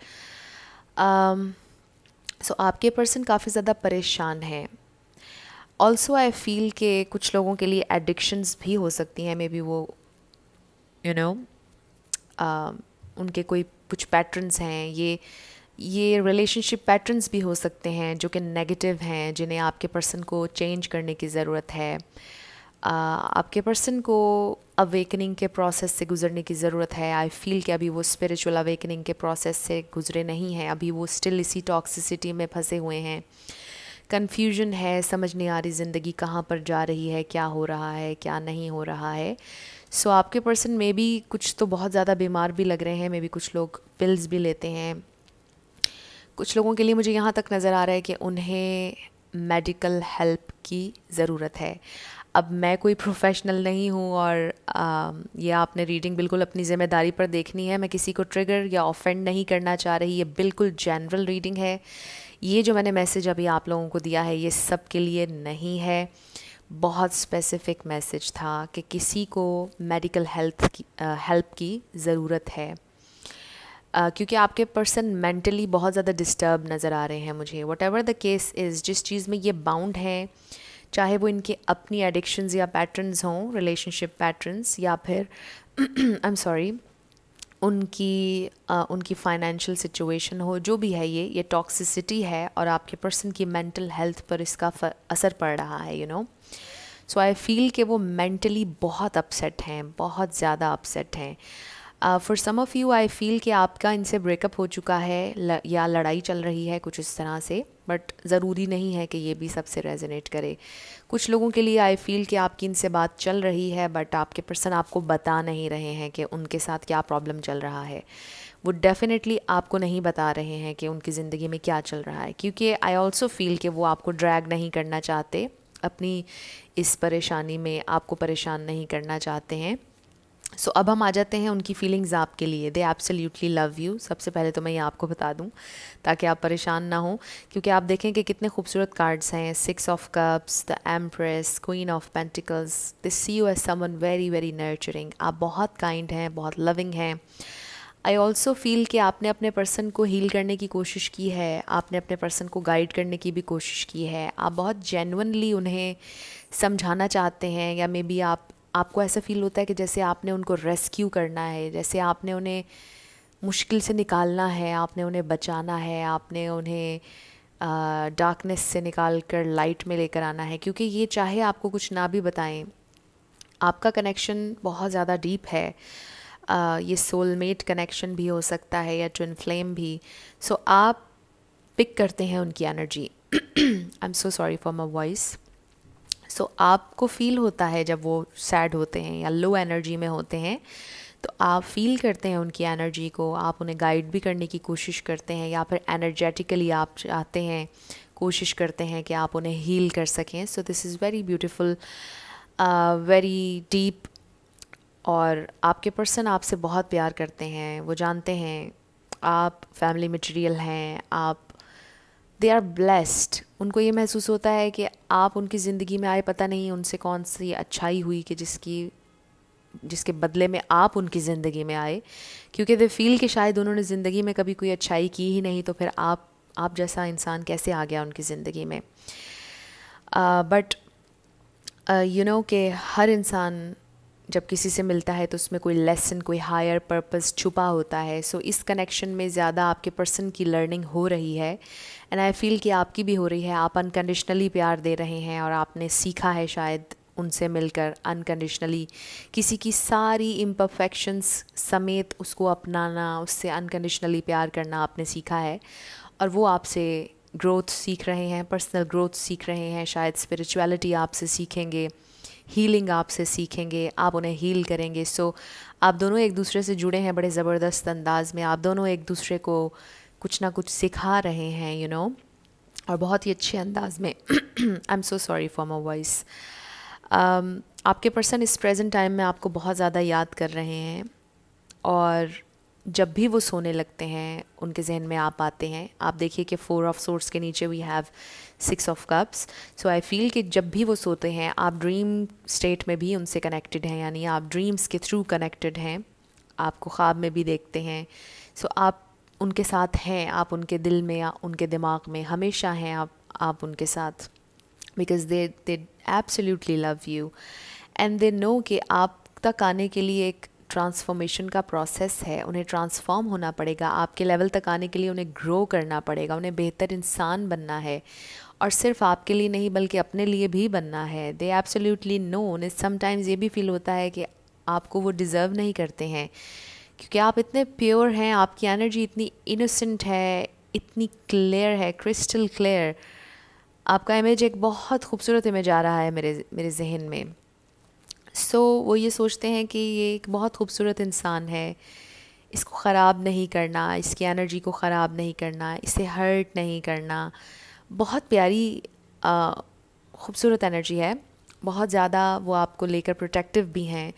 So आपके पर्सन काफ़ी ज़्यादा परेशान हैं। ऑल्सो आई फील कि कुछ लोगों के लिए एडिक्शंस भी हो सकती हैं। मे बी वो उनके कोई कुछ पैटर्न्स हैं, ये रिलेशनशिप पैटर्न्स भी हो सकते हैं जो कि नेगेटिव हैं, जिन्हें आपके पर्सन को चेंज करने की ज़रूरत है। आपके पर्सन को अवेकनिंग के प्रोसेस से गुज़रने की ज़रूरत है। आई फील कि अभी वो स्पिरिचुअल अवेकनिंग के प्रोसेस से गुज़रे नहीं हैं, अभी वो स्टिल इसी टॉक्सिसिटी में फंसे हुए हैं। कन्फ्यूजन है, समझ नहीं आ रही ज़िंदगी कहाँ पर जा रही है, क्या हो रहा है, क्या नहीं हो रहा है। सो आपके पर्सन में भी कुछ तो बहुत ज़्यादा बीमार भी लग रहे हैं, मे बी कुछ लोग पिल्स भी लेते हैं। कुछ लोगों के लिए मुझे यहाँ तक नज़र आ रहा है कि उन्हें मेडिकल हेल्प की ज़रूरत है। अब मैं कोई प्रोफेशनल नहीं हूँ और ये आपने रीडिंग बिल्कुल अपनी ज़िम्मेदारी पर देखनी है। मैं किसी को ट्रिगर या ऑफेंड नहीं करना चाह रही, ये बिल्कुल जनरल रीडिंग है। ये जो मैंने मैसेज अभी आप लोगों को दिया है ये सब के लिए नहीं है, बहुत स्पेसिफिक मैसेज था कि किसी को मेडिकल हेल्प की ज़रूरत है। क्योंकि आपके पर्सन मेंटली बहुत ज़्यादा डिस्टर्ब नज़र आ रहे हैं मुझे। What ever the case is, जिस चीज़ में ये बाउंड हैं, चाहे वो इनके अपनी एडिक्शंस या पैटर्न्स हों, रिलेशनशिप पैटर्न्स, या फिर आई एम सॉरी उनकी फाइनेंशियल सिचुएशन हो, जो भी है ये टॉक्सिसिटी है और आपके पर्सन की मेंटल हेल्थ पर इसका असर पड़ रहा है। सो आई फील कि वो मेंटली बहुत अपसेट हैं, बहुत ज़्यादा अपसेट हैं। For some of you I feel कि आपका इनसे ब्रेकअप हो चुका है या लड़ाई चल रही है कुछ इस तरह से, बट ज़रूरी नहीं है कि ये भी सबसे रेजोनेट करे। कुछ लोगों के लिए आई फील कि आपकी इनसे बात चल रही है बट आपके पर्सन आपको बता नहीं रहे हैं कि उनके साथ क्या प्रॉब्लम चल रहा है। वो डेफिनेटली आपको नहीं बता रहे हैं कि उनकी ज़िंदगी में क्या चल रहा है, क्योंकि आई ऑल्सो फील कि वो आपको ड्रैग नहीं करना चाहते अपनी इस परेशानी में आपको परेशान नहीं करना चाहते हैं। सो अब हम आ जाते हैं उनकी फीलिंग्स आपके लिए। दे एब्सोल्युटली लव यू। सबसे पहले तो मैं ये आपको बता दूं ताकि आप परेशान ना हो, क्योंकि आप देखें कि कितने खूबसूरत कार्ड्स हैं। 6 of cups, the empress, queen of pentacles. They see you as someone very very nurturing. आप बहुत काइंड हैं, बहुत लविंग हैं। आई ऑल्सो फील कि आपने अपने पर्सन को हील करने की कोशिश की है, आपने अपने पर्सन को गाइड करने की भी कोशिश की है। आप बहुत जेन्युइनली उन्हें समझाना चाहते हैं, या मे बी आपको ऐसा फील होता है कि जैसे आपने उनको रेस्क्यू करना है, जैसे आपने उन्हें मुश्किल से निकालना है, आपने उन्हें बचाना है, आपने उन्हें डार्कनेस से निकाल कर लाइट में लेकर आना है। क्योंकि ये चाहे आपको कुछ ना भी बताएं, आपका कनेक्शन बहुत ज़्यादा डीप है। ये सोलमेट कनेक्शन भी हो सकता है या ट्विन फ्लेम भी। सो आप पिक करते हैं उनकी energy. I am so sorry for my voice. So आपको फील होता है जब वो सैड होते हैं या लो एनर्जी में होते हैं, तो आप फील करते हैं उनकी एनर्जी को, आप उन्हें गाइड भी करने की कोशिश करते हैं, या फिर एनर्जेटिकली आप चाहते हैं, कोशिश करते हैं कि आप उन्हें हील कर सकें। सो this is very beautiful, very deep. और आपके पर्सन आपसे बहुत प्यार करते हैं। वो जानते हैं आप फैमिली मटेरियल हैं, आप दे आर ब्लेस्ड। उनको ये महसूस होता है कि आप उनकी ज़िंदगी में आए, पता नहीं उनसे कौन सी अच्छाई हुई कि जिसके बदले में आप उनकी ज़िंदगी में आए। क्योंकि दे फील कि शायद उन्होंने ज़िंदगी में कभी कोई अच्छाई की ही नहीं, तो फिर आप जैसा इंसान कैसे आ गया उनकी ज़िंदगी में। बट यू नो कि हर इंसान जब किसी से मिलता है तो उसमें कोई लेसन, कोई हायर पर्पस छुपा होता है। सो इस कनेक्शन में ज़्यादा आपके पर्सन की लर्निंग हो रही है, एंड आई फील कि आपकी भी हो रही है। आप अनकंडीशनली प्यार दे रहे हैं, और आपने सीखा है शायद उनसे मिलकर अनकंडीशनली किसी की सारी इम्परफेक्शंस समेत उसको अपनाना, उससे अनकंडीशनली प्यार करना आपने सीखा है। और वो आपसे ग्रोथ सीख रहे हैं, पर्सनल ग्रोथ सीख रहे हैं, शायद स्पिरिचुअलिटी आपसे सीखेंगे, हीलिंग आपसे सीखेंगे, आप उन्हें हील करेंगे। सो आप दोनों एक दूसरे से जुड़े हैं बड़े ज़बरदस्त अंदाज में। आप दोनों एक दूसरे को कुछ ना कुछ सिखा रहे हैं, यू नो, और बहुत ही अच्छे अंदाज में। आई am so sorry for my voice. आपके पर्सन इस प्रेजेंट टाइम में आपको बहुत ज़्यादा याद कर रहे हैं, और जब भी वो सोने लगते हैं उनके जहन में आप आते हैं। आप देखिए कि 4 ऑफ सोर्ड्स के नीचे we have 6 of cups. So I feel कि जब भी वो सोते हैं आप ड्रीम स्टेट में भी उनसे कनेक्टेड हैं, यानी आप ड्रीम्स के थ्रू कनेक्टेड हैं, आपको ख्वाब में भी देखते हैं। सो आप उनके साथ हैं, आप उनके दिल में या उनके दिमाग में हमेशा हैं, आप उनके साथ, because they absolutely love you, and they know कि आप तक आने के लिए एक ट्रांसफॉर्मेशन का प्रोसेस है। उन्हें ट्रांसफॉर्म होना पड़ेगा, आपके लेवल तक आने के लिए उन्हें ग्रो करना पड़ेगा, उन्हें बेहतर इंसान बनना है, और सिर्फ आपके लिए नहीं बल्कि अपने लिए भी बनना है। दे एब्सोल्युटली नो। उन्हें समटाइम्स ये भी फील होता है कि आपको वो डिज़र्व नहीं करते हैं, क्योंकि आप इतने प्योर हैं, आपकी एनर्जी इतनी इनोसेंट है, इतनी क्लियर है, क्रिस्टल क्लियर। आपका इमेज एक बहुत खूबसूरत इमेज आ रहा है मेरे जहन में। सो वो ये सोचते हैं कि ये एक बहुत खूबसूरत इंसान है, इसको ख़राब नहीं करना, इसकी एनर्जी को ख़राब नहीं करना, इसे हर्ट नहीं करना। बहुत प्यारी खूबसूरत एनर्जी है, बहुत ज़्यादा वो आपको लेकर प्रोटेक्टिव भी हैं।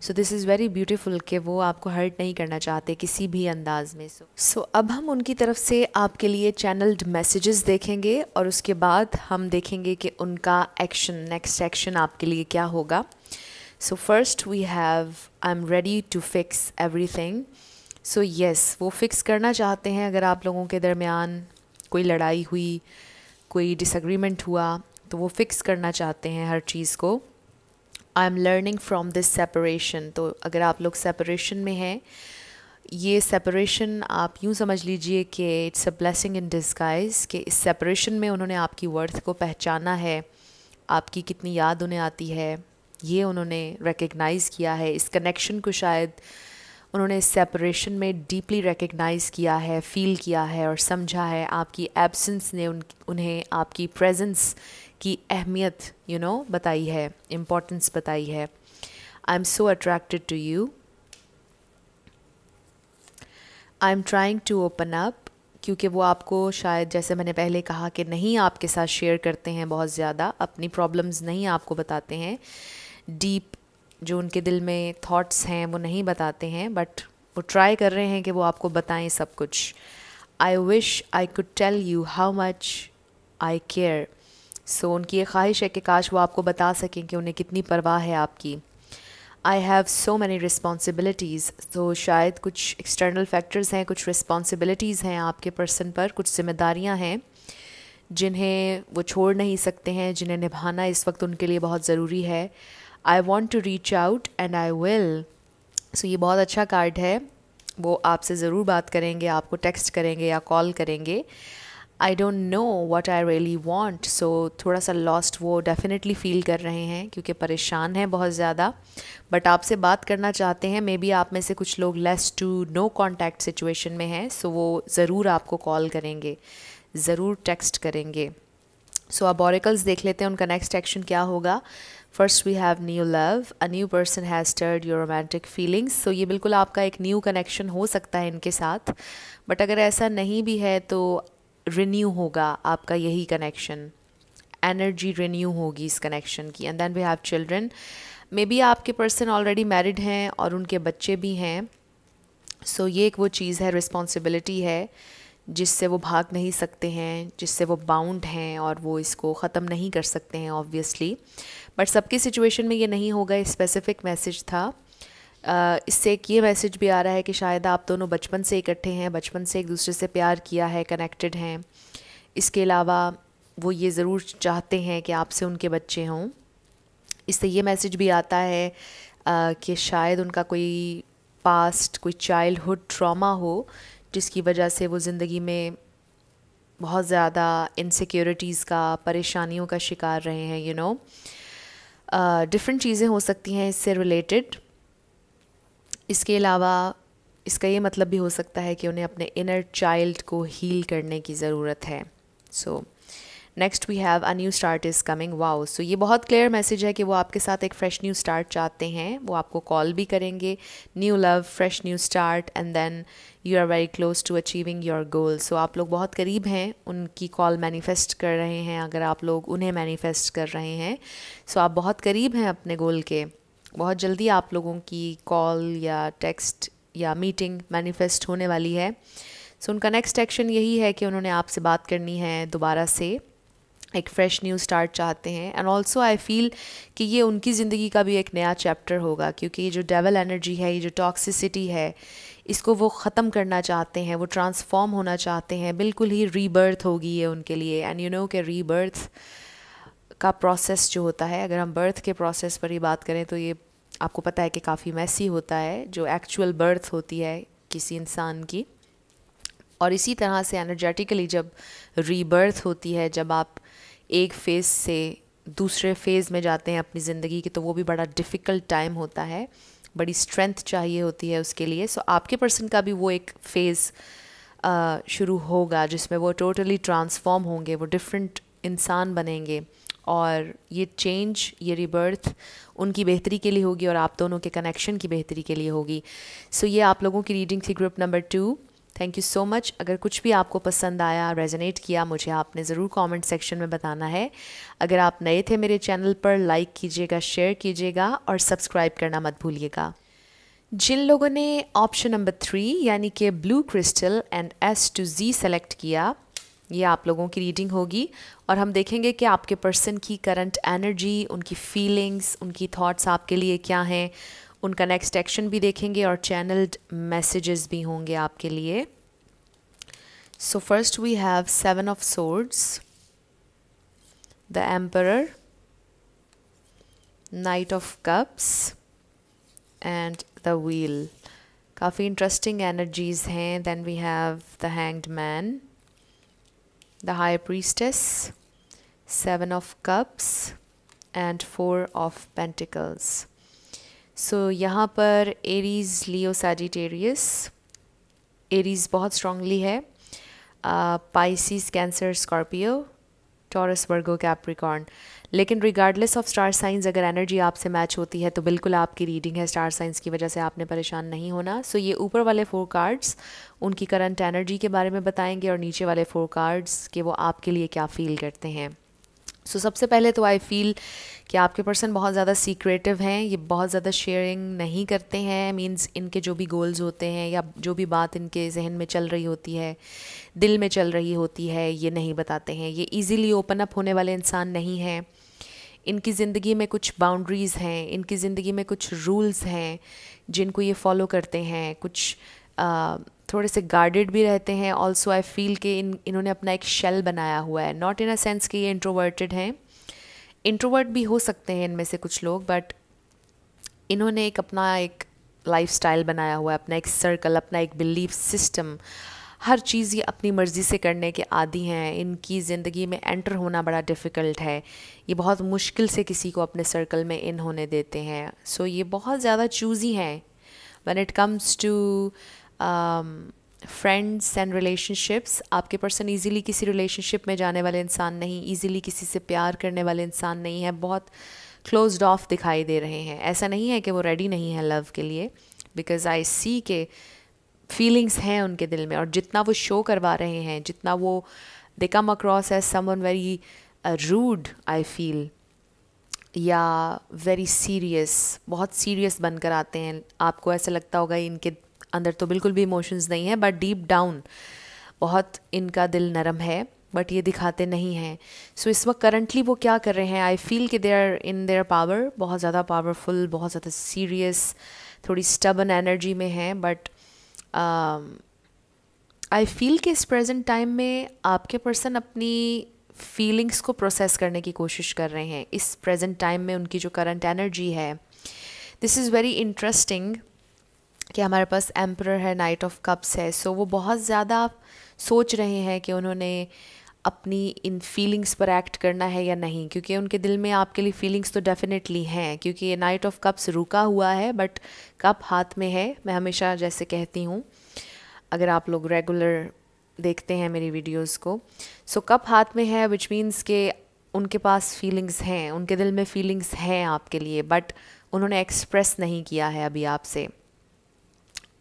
सो दिस इज़ वेरी ब्यूटीफुल कि वो आपको हर्ट नहीं करना चाहते किसी भी अंदाज में। सो अब हम उनकी तरफ से आपके लिए चैनल्ड मैसेजेस देखेंगे, और उसके बाद हम देखेंगे कि उनका एक्शन, नेक्स्ट एक्शन आपके लिए क्या होगा। So first we have I'm ready to fix everything. So yes, वो फिक्स करना चाहते हैं। अगर आप लोगों के दरमियान कोई लड़ाई हुई, कोई डिसएग्रीमेंट हुआ, तो वो फिक्स करना चाहते हैं हर चीज़ को। I am learning from this separation. तो अगर आप लोग सेपरेशन में हैं, ये सेपरेशन आप यूँ समझ लीजिए कि it's a blessing in disguise, कि इस सेपरेशन में उन्होंने आपकी वर्थ को पहचाना है, आपकी कितनी याद उन्हें आती है ये उन्होंने रिकग्नाइज़ किया है। इस कनेक्शन को शायद उन्होंने इस सेपरेशन में डीपली रिकग्नाइज़ किया है, फ़ील किया है और समझा है। आपकी एब्सेंस ने उन्हें आपकी प्रेजेंस की अहमियत बताई है, इम्पोर्टेंस बताई है। I am so attracted to you, I am trying to open up क्योंकि वो आपको शायद, जैसे मैंने पहले कहा, कि नहीं आपके साथ शेयर करते हैं बहुत ज़्यादा, अपनी प्रॉब्लम्स नहीं आपको बताते हैं, डीप जो उनके दिल में थॉट्स हैं वो नहीं बताते हैं, बट वो ट्राई कर रहे हैं कि वो आपको बताएं सब कुछ. I wish I could tell you how much I care. So उनकी ये ख्वाहिश है कि काश वो आपको बता सकें कि उन्हें कितनी परवाह है आपकी. I have so many responsibilities. तो शायद कुछ एक्सटर्नल फैक्टर्स हैं, कुछ रिस्पॉन्सिबिलिटीज़ हैं आपके पर्सन पर, कुछ जिम्मेदारियां हैं जिन्हें वो छोड़ नहीं सकते हैं, जिन्हें निभाना इस वक्त उनके लिए बहुत ज़रूरी है. I want to reach out and I will. So ये बहुत अच्छा कार्ड है. वो आपसे ज़रूर बात करेंगे, आपको टेक्स्ट करेंगे या कॉल करेंगे. I don't know what I really want. So थोड़ा सा लॉस्ट वो डेफिनेटली फ़ील कर रहे हैं क्योंकि परेशान हैं बहुत ज़्यादा, बट आपसे बात करना चाहते हैं. मे बी आप में से कुछ लोग less to no contact situation में हैं, सो वो ज़रूर आपको कॉल करेंगे, ज़रूर टेक्स्ट करेंगे. सो अब ऑरेकल्स देख लेते हैं, उनका नेक्स्ट एक्शन क्या होगा. First we have new love. A new person has stirred your romantic feelings. So ये बिल्कुल आपका एक न्यू कनेक्शन हो सकता है इनके साथ, बट अगर ऐसा नहीं भी है तो रिन्यू होगा आपका यही कनेक्शन, एनर्जी रिन्यू होगी इस कनेक्शन की. And then we have children. Maybe आपके पर्सन ऑलरेडी मैरिड हैं और उनके बच्चे भी हैं. सो ये एक वो चीज़ है, रिस्पॉन्सिबिलिटी है जिससे वो भाग नहीं सकते हैं, जिससे वो बाउंड हैं और वो इसको ख़त्म नहीं कर सकते हैं ऑब्वियसली. बट सबकी सिचुएशन में ये नहीं होगा. स्पेसिफिक मैसेज था. इससे एक ये मैसेज भी आ रहा है कि शायद आप दोनों बचपन से इकट्ठे हैं, बचपन से एक दूसरे से प्यार किया है, कनेक्टेड हैं. इसके अलावा वो ये ज़रूर चाहते हैं कि आपसे उनके बच्चे हों. इससे ये मैसेज भी आता है कि शायद उनका कोई पास्ट, कोई चाइल्डहुड ट्रॉमा हो जिसकी वजह से वो ज़िंदगी में बहुत ज़्यादा इनसिक्योरिटीज़ का, परेशानियों का शिकार रहे हैं. यू नो, डिफरेंट चीज़ें हो सकती हैं इससे रिलेटेड. इसके अलावा इसका ये मतलब भी हो सकता है कि उन्हें अपने इनर चाइल्ड को हील करने की ज़रूरत है. So next we have a new start is coming. Wow. So ये बहुत क्लियर मैसेज है कि वो आपके साथ एक फ्रेश न्यू स्टार्ट चाहते हैं. वो आपको कॉल भी करेंगे. New love, fresh new start, and then you are very close to achieving your goal. So आप लोग बहुत करीब हैं, उनकी कॉल मैनिफेस्ट कर रहे हैं अगर आप लोग उन्हें मैनिफेस्ट कर रहे हैं. सो आप बहुत करीब हैं अपने गोल के. बहुत जल्दी आप लोगों की कॉल या टेक्स्ट या मीटिंग मैनिफेस्ट होने वाली है. सो उनका नेक्स्ट एक्शन यही है कि उन्होंने आपसे बात करनी है दोबारा से, एक फ़्रेश न्यू स्टार्ट चाहते हैं. एंड ऑल्सो आई फील कि ये उनकी ज़िंदगी का भी एक नया चैप्टर होगा, क्योंकि ये जो डेवल एनर्जी है, ये जो टॉक्सिसिटी है, इसको वो ख़त्म करना चाहते हैं, वो ट्रांसफॉर्म होना चाहते हैं. बिल्कुल ही रीबर्थ होगी ये उनके लिए. एंड यू नो कि रीबर्थ का प्रोसेस जो होता है, अगर हम बर्थ के प्रोसेस पर ही बात करें तो ये आपको पता है कि काफ़ी मैसी होता है, जो एक्चुअल बर्थ होती है किसी इंसान की. और इसी तरह से एनर्जेटिकली जब रीबर्थ होती है, जब आप एक फ़ेज़ से दूसरे फेज़ में जाते हैं अपनी ज़िंदगी की, तो वो भी बड़ा डिफ़िकल्ट टाइम होता है, बड़ी स्ट्रेंथ चाहिए होती है उसके लिए. सो आपके पर्सन का भी वो एक फ़ेज़ शुरू होगा जिसमें वो टोटली ट्रांसफॉर्म होंगे, वो डिफरेंट इंसान बनेंगे. और ये चेंज, ये रिबर्थ उनकी बेहतरी के लिए होगी और आप दोनों के कनेक्शन की बेहतरी के लिए होगी. सो ये आप लोगों की रीडिंग थी, group number 2. Thank you so much. अगर कुछ भी आपको पसंद आया, रेजोनेट किया, मुझे आपने ज़रूर कमेंट सेक्शन में बताना है. अगर आप नए थे मेरे चैनल पर, लाइक कीजिएगा, शेयर कीजिएगा और सब्सक्राइब करना मत भूलिएगा. जिन लोगों ने ऑप्शन नंबर 3 यानी कि blue crystal and S to Z select किया, ये आप लोगों की रीडिंग होगी और हम देखेंगे कि आपके पर्सन की करंट एनर्जी, उनकी फीलिंग्स, उनकी थॉट्स आपके लिए क्या हैं. उनका नेक्स्ट एक्शन भी देखेंगे और चैनल्ड मैसेजेस भी होंगे आपके लिए. So first we have 7 of Swords, the emperor, Knight of Cups and the Wheel. काफ़ी इंटरेस्टिंग एनर्जीज हैं. Then we have the Hanged Man, the High Priestess, 7 of Cups and 4 of Pentacles. So यहाँ पर Aries, Leo, Sagittarius. Aries बहुत strongly है. Pisces, Cancer, Scorpio. Taurus, वर्गो, Capricorn. लेकिन regardless of star signs अगर energy आपसे match होती है तो बिल्कुल आपकी रीडिंग है, स्टार साइंस की वजह से आपने परेशान नहीं होना। सो ये ऊपर वाले 4 कार्ड्स उनकी करंट एनर्जी के बारे में बताएंगे और नीचे वाले 4 कार्ड्स कि वो आपके लिए क्या फील करते हैं। सो सबसे पहले तो आई फील कि आपके पर्सन बहुत ज़्यादा सीक्रेटिव हैं, ये बहुत ज़्यादा शेयरिंग नहीं करते हैं। मींस इनके जो भी गोल्स होते हैं या जो भी बात इनके जहन में चल रही होती है, दिल में चल रही होती है, ये नहीं बताते हैं। ये इजीली ओपन अप होने वाले इंसान नहीं हैं। इनकी ज़िंदगी में कुछ बाउंड्रीज़ हैं, इनकी ज़िंदगी में कुछ रूल्स हैं जिनको ये फॉलो करते हैं। कुछ थोड़े से गार्डेड भी रहते हैं। ऑल्सो आई फील कि इन्होंने अपना एक शेल बनाया हुआ है, नॉट इन अ सेंस कि ये इंट्रोवर्टेड हैं। इंट्रोवर्ट भी हो सकते हैं इनमें से कुछ लोग, बट इन्होंने एक अपना एक लाइफस्टाइल बनाया हुआ है, अपना एक सर्कल, अपना एक बिलीफ सिस्टम। हर चीज़ ये अपनी मर्ज़ी से करने के आदी हैं। इनकी ज़िंदगी में एंटर होना बड़ा डिफ़िकल्ट है। ये बहुत मुश्किल से किसी को अपने सर्कल में इन होने देते हैं। सो ये बहुत ज़्यादा चूज़ी हैं when it comes to friends and relationships. आपके पर्सन ईज़िली किसी रिलेशनशिप में जाने वाले इंसान नहीं, ईज़िली किसी से प्यार करने वाले इंसान नहीं है। बहुत क्लोज्ड ऑफ दिखाई दे रहे हैं। ऐसा नहीं है कि वो रेडी नहीं है लव के लिए, बिकॉज आई सी के फीलिंग्स हैं उनके दिल में। और जितना वो शो करवा रहे हैं, जितना वो they come across as someone very rude I feel, या वेरी सीरियस, बहुत सीरियस बनकर आते हैं। आपको ऐसा लगता होगा इनके अंदर तो बिल्कुल भी इमोशंस नहीं है, बट डीप डाउन बहुत इनका दिल नरम है, बट ये दिखाते नहीं हैं। सो इस वक्त करंटली वो क्या कर रहे हैं, आई फील कि they are in their power, बहुत ज़्यादा पावरफुल, बहुत ज़्यादा सीरियस, थोड़ी स्टबन एनर्जी में हैं। बट आई फील कि इस प्रेजेंट टाइम में आपके पर्सन अपनी फीलिंग्स को प्रोसेस करने की कोशिश कर रहे हैं। इस प्रेजेंट टाइम में उनकी जो करंट एनर्जी है, दिस इज़ वेरी इंटरेस्टिंग कि हमारे पास एम्परर है, नाइट ऑफ कप्स है। सो वो बहुत ज़्यादा सोच रहे हैं कि उन्होंने अपनी इन फीलिंग्स पर एक्ट करना है या नहीं, क्योंकि उनके दिल में आपके लिए फीलिंग्स तो डेफिनेटली हैं, क्योंकि ये नाइट ऑफ कप्स रुका हुआ है बट कप हाथ में है। मैं हमेशा जैसे कहती हूँ, अगर आप लोग रेगुलर देखते हैं मेरी वीडियोस को, सो कप हाथ में है, विच मीन्स के उनके पास फीलिंग्स हैं, उनके दिल में फीलिंग्स हैं आपके लिए, बट उन्होंने एक्सप्रेस नहीं किया है अभी आपसे।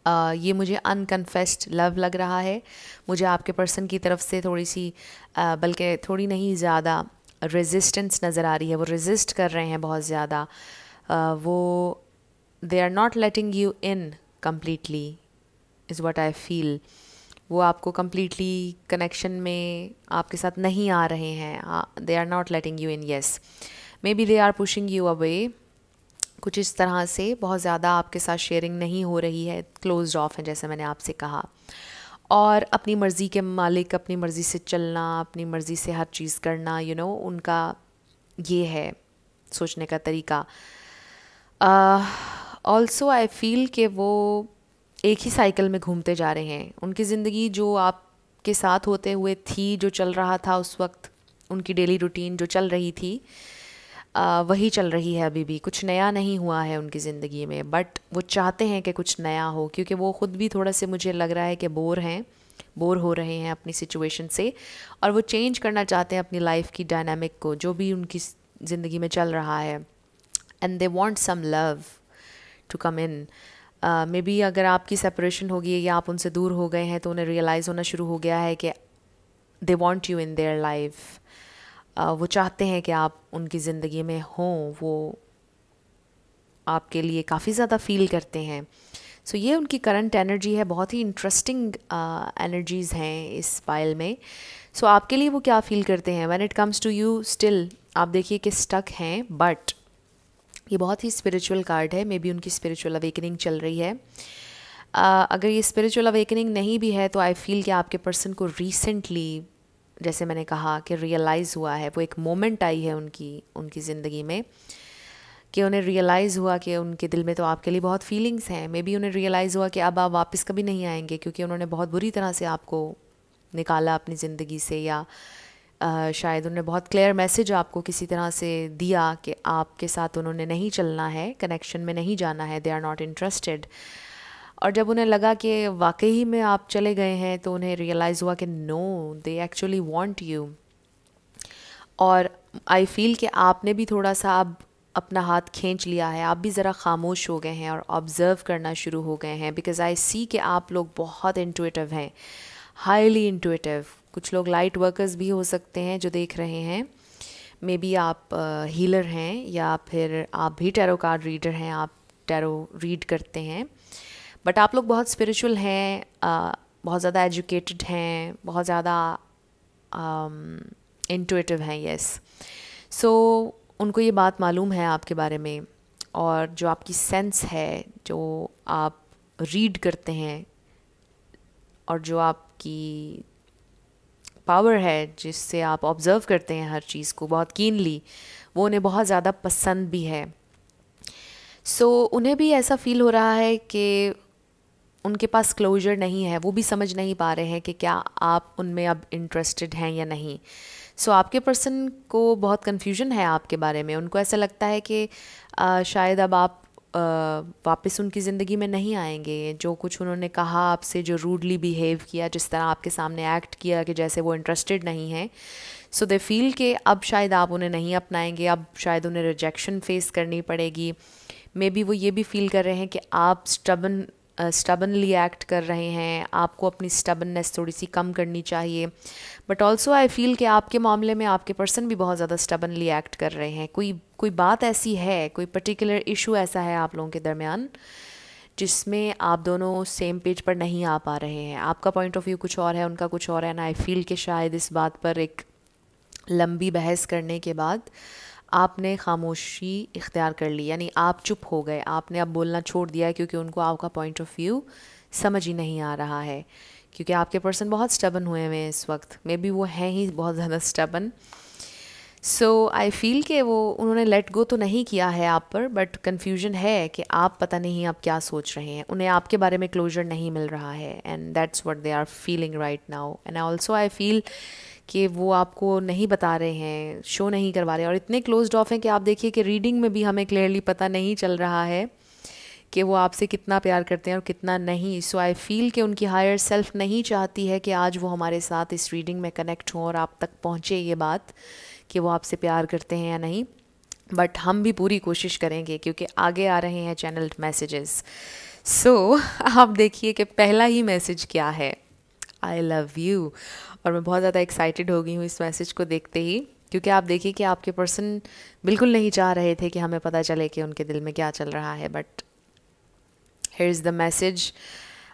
ये मुझे अनकन्फेस्ड लव लग रहा है। मुझे आपके पर्सन की तरफ से थोड़ी सी बल्कि थोड़ी नहीं ज़्यादा रेजिस्टेंस नज़र आ रही है। वो रेजिस्ट कर रहे हैं बहुत ज़्यादा। वो they are not letting you in completely is what I feel. वो आपको कम्प्लीटली कनेक्शन में आपके साथ नहीं आ रहे हैं। They are not letting you in, yes, maybe they are pushing you away. कुछ इस तरह से बहुत ज़्यादा आपके साथ शेयरिंग नहीं हो रही है, क्लोज्ड ऑफ है जैसे मैंने आपसे कहा। और अपनी मर्ज़ी के मालिक, अपनी मर्ज़ी से चलना, अपनी मर्ज़ी से हर चीज़ करना, यू नो, उनका ये है सोचने का तरीका। ऑल्सो आई फील कि वो एक ही साइकिल में घूमते जा रहे हैं। उनकी ज़िंदगी जो आपके साथ होते हुए थी, जो चल रहा था उस वक्त, उनकी डेली रूटीन जो चल रही थी, वही चल रही है अभी भी। कुछ नया नहीं हुआ है उनकी ज़िंदगी में, बट वो चाहते हैं कि कुछ नया हो, क्योंकि वो ख़ुद भी थोड़ा से मुझे लग रहा है कि बोर हो रहे हैं अपनी सिचुएशन से, और वो चेंज करना चाहते हैं अपनी लाइफ की डायनामिक को, जो भी उनकी ज़िंदगी में चल रहा है। And they want some love to come in. Maybe अगर आपकी सेपरेशन हो गई या आप उनसे दूर हो गए हैं तो उन्हें रियलाइज़ होना शुरू हो गया है कि they want you in their life. वो चाहते हैं कि आप उनकी ज़िंदगी में हों, वो आपके लिए काफ़ी ज़्यादा फील करते हैं। सो ये उनकी करंट एनर्जी है। बहुत ही इंटरेस्टिंग एनर्जीज़ हैं इस पाइल में। सो आपके लिए वो क्या फ़ील करते हैं when it comes to you. Still आप देखिए कि स्टक हैं, बट ये बहुत ही स्पिरिचुअल कार्ड है। मे बी उनकी स्पिरिचुअल अवेकनिंग चल रही है। अगर ये स्पिरिचुअल अवेकनिंग नहीं भी है तो आई फील कि आपके पर्सन को रिसेंटली, जैसे मैंने कहा कि रियलाइज़ हुआ है, वो एक मोमेंट आई है उनकी ज़िंदगी में कि उन्हें रियलाइज़ हुआ कि उनके दिल में तो आपके लिए बहुत फीलिंग्स हैं। मे बी उन्हें रियलाइज़ हुआ कि अब आप वापस कभी नहीं आएंगे, क्योंकि उन्होंने बहुत बुरी तरह से आपको निकाला अपनी ज़िंदगी से, या शायद उन्होंने बहुत क्लियर मैसेज आपको किसी तरह से दिया कि आपके साथ उन्होंने नहीं चलना है, कनेक्शन में नहीं जाना है, दे आर नॉट इंटरेस्टेड। और जब उन्हें लगा कि वाकई में आप चले गए हैं तो उन्हें रियलाइज़ हुआ कि no, they actually want you. और आई फील कि आपने भी थोड़ा सा अब अपना हाथ खींच लिया है, आप भी ज़रा खामोश हो गए हैं और ऑब्ज़र्व करना शुरू हो गए हैं, बिकॉज़ आई सी कि आप लोग बहुत इंट्यूटिव हैं, हाईली इंट्यूटिव। कुछ लोग लाइट वर्कर्स भी हो सकते हैं जो देख रहे हैं, मे बी आप हीलर हैं या फिर आप भी टैरो कार्ड रीडर हैं, आप टैरो रीड करते हैं, बट आप लोग बहुत स्पिरिचुअल हैं, बहुत ज़्यादा एजुकेटेड हैं, बहुत ज़्यादा इंट्यूटिव हैं, यस। सो उनको ये बात मालूम है आपके बारे में, और जो आपकी सेंस है, जो आप रीड करते हैं और जो आपकी पावर है जिससे आप ऑब्ज़र्व करते हैं हर चीज़ को बहुत कीनली, वो उन्हें बहुत ज़्यादा पसंद भी है। सो उन्हें भी ऐसा फ़ील हो रहा है कि उनके पास क्लोजर नहीं है, वो भी समझ नहीं पा रहे हैं कि क्या आप उनमें अब इंटरेस्टेड हैं या नहीं। सो आपके पर्सन को बहुत कन्फ्यूजन है आपके बारे में, उनको ऐसा लगता है कि शायद अब आप वापस उनकी ज़िंदगी में नहीं आएंगे। जो कुछ उन्होंने कहा आपसे, जो रूडली बिहेव किया, जिस तरह आपके सामने एक्ट किया कि जैसे वो इंटरेस्टेड नहीं है, सो दे फील कि अब शायद आप उन्हें नहीं अपनाएंगे, अब शायद उन्हें रिजेक्शन फेस करनी पड़ेगी। मे बी वो ये भी फील कर रहे हैं कि आप स्टबनली एक्ट कर रहे हैं, आपको अपनी स्टबननेस थोड़ी सी कम करनी चाहिए। बट ऑल्सो आई फील कि आपके मामले में आपके पर्सन भी बहुत ज़्यादा स्टबनली एक्ट कर रहे हैं। कोई बात ऐसी है, कोई पर्टिकुलर इशू ऐसा है आप लोगों के दरमियान जिसमें आप दोनों सेम पेज पर नहीं आ पा रहे हैं। आपका पॉइंट ऑफ व्यू कुछ और है, उनका कुछ और है, एंड आई फील कि शायद इस बात पर एक लंबी बहस करने के बाद आपने खामोशी इख्तियार कर ली, यानी आप चुप हो गए, आपने अब बोलना छोड़ दिया क्योंकि उनको आपका पॉइंट ऑफ व्यू समझ ही नहीं आ रहा है। क्योंकि आपके पर्सन बहुत स्टबन हुए हैं इस वक्त, मे बी वो हैं ही बहुत ज़्यादा स्टबन। सो आई फील कि वो उन्होंने लेट गो तो नहीं किया है आप पर, बट कन्फ्यूजन है कि आप पता नहीं आप क्या सोच रहे हैं, उन्हें आपके बारे में क्लोजर नहीं मिल रहा है, and that's what they are feeling right now. And also I feel कि वो आपको नहीं बता रहे हैं, शो नहीं करवा रहे, और इतने क्लोज्ड ऑफ हैं कि आप देखिए कि रीडिंग में भी हमें क्लियरली पता नहीं चल रहा है कि वो आपसे कितना प्यार करते हैं और कितना नहीं। सो आई फील कि उनकी हायर सेल्फ नहीं चाहती है कि आज वो हमारे साथ इस रीडिंग में कनेक्ट हों और आप तक पहुँचे ये बात कि वो आपसे प्यार करते हैं या नहीं। बट हम भी पूरी कोशिश करेंगे क्योंकि आगे आ रहे हैं चैनल्ड मैसेजेस। सो आप देखिए कि पहला ही मैसेज क्या है, आई लव यू। और मैं बहुत ज़्यादा एक्साइटेड हो गई हूँ इस मैसेज को देखते ही, क्योंकि आप देखिए कि आपके पर्सन बिल्कुल नहीं चाह रहे थे कि हमें पता चले कि उनके दिल में क्या चल रहा है, but here is the message,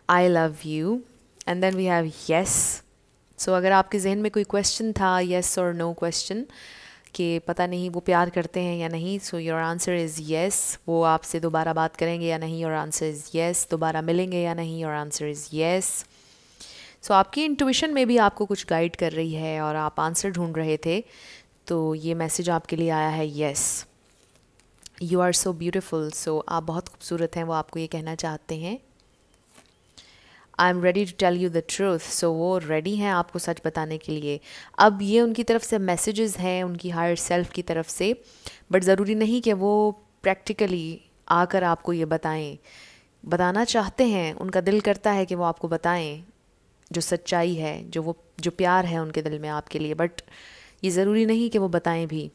I love you, and then we have yes. So अगर आपके जहन में कोई क्वेश्चन था, येस और नो क्वेश्चन, कि पता नहीं वो प्यार करते हैं या नहीं, so your answer is yes. वो आपसे दोबारा बात करेंगे या नहीं, योर आंसर इज़ येस। दोबारा मिलेंगे या नहीं, योर आंसर इज़ येस। सो आपकी इंट्यूशन में भी आपको कुछ गाइड कर रही है और आप आंसर ढूंढ रहे थे, तो ये मैसेज आपके लिए आया है, yes, you are so beautiful. So आप बहुत खूबसूरत हैं, वो आपको ये कहना चाहते हैं। I am ready to tell you the truth. So वो रेडी हैं आपको सच बताने के लिए। अब ये उनकी तरफ से मैसेजेस हैं, उनकी हायर सेल्फ की तरफ से, बट ज़रूरी नहीं कि वो प्रैक्टिकली आकर आपको ये बताएं। बताना चाहते हैं, उनका दिल करता है कि वो आपको बताएं जो सच्चाई है, जो प्यार है उनके दिल में आपके लिए, बट ये ज़रूरी नहीं कि वो बताएं भी।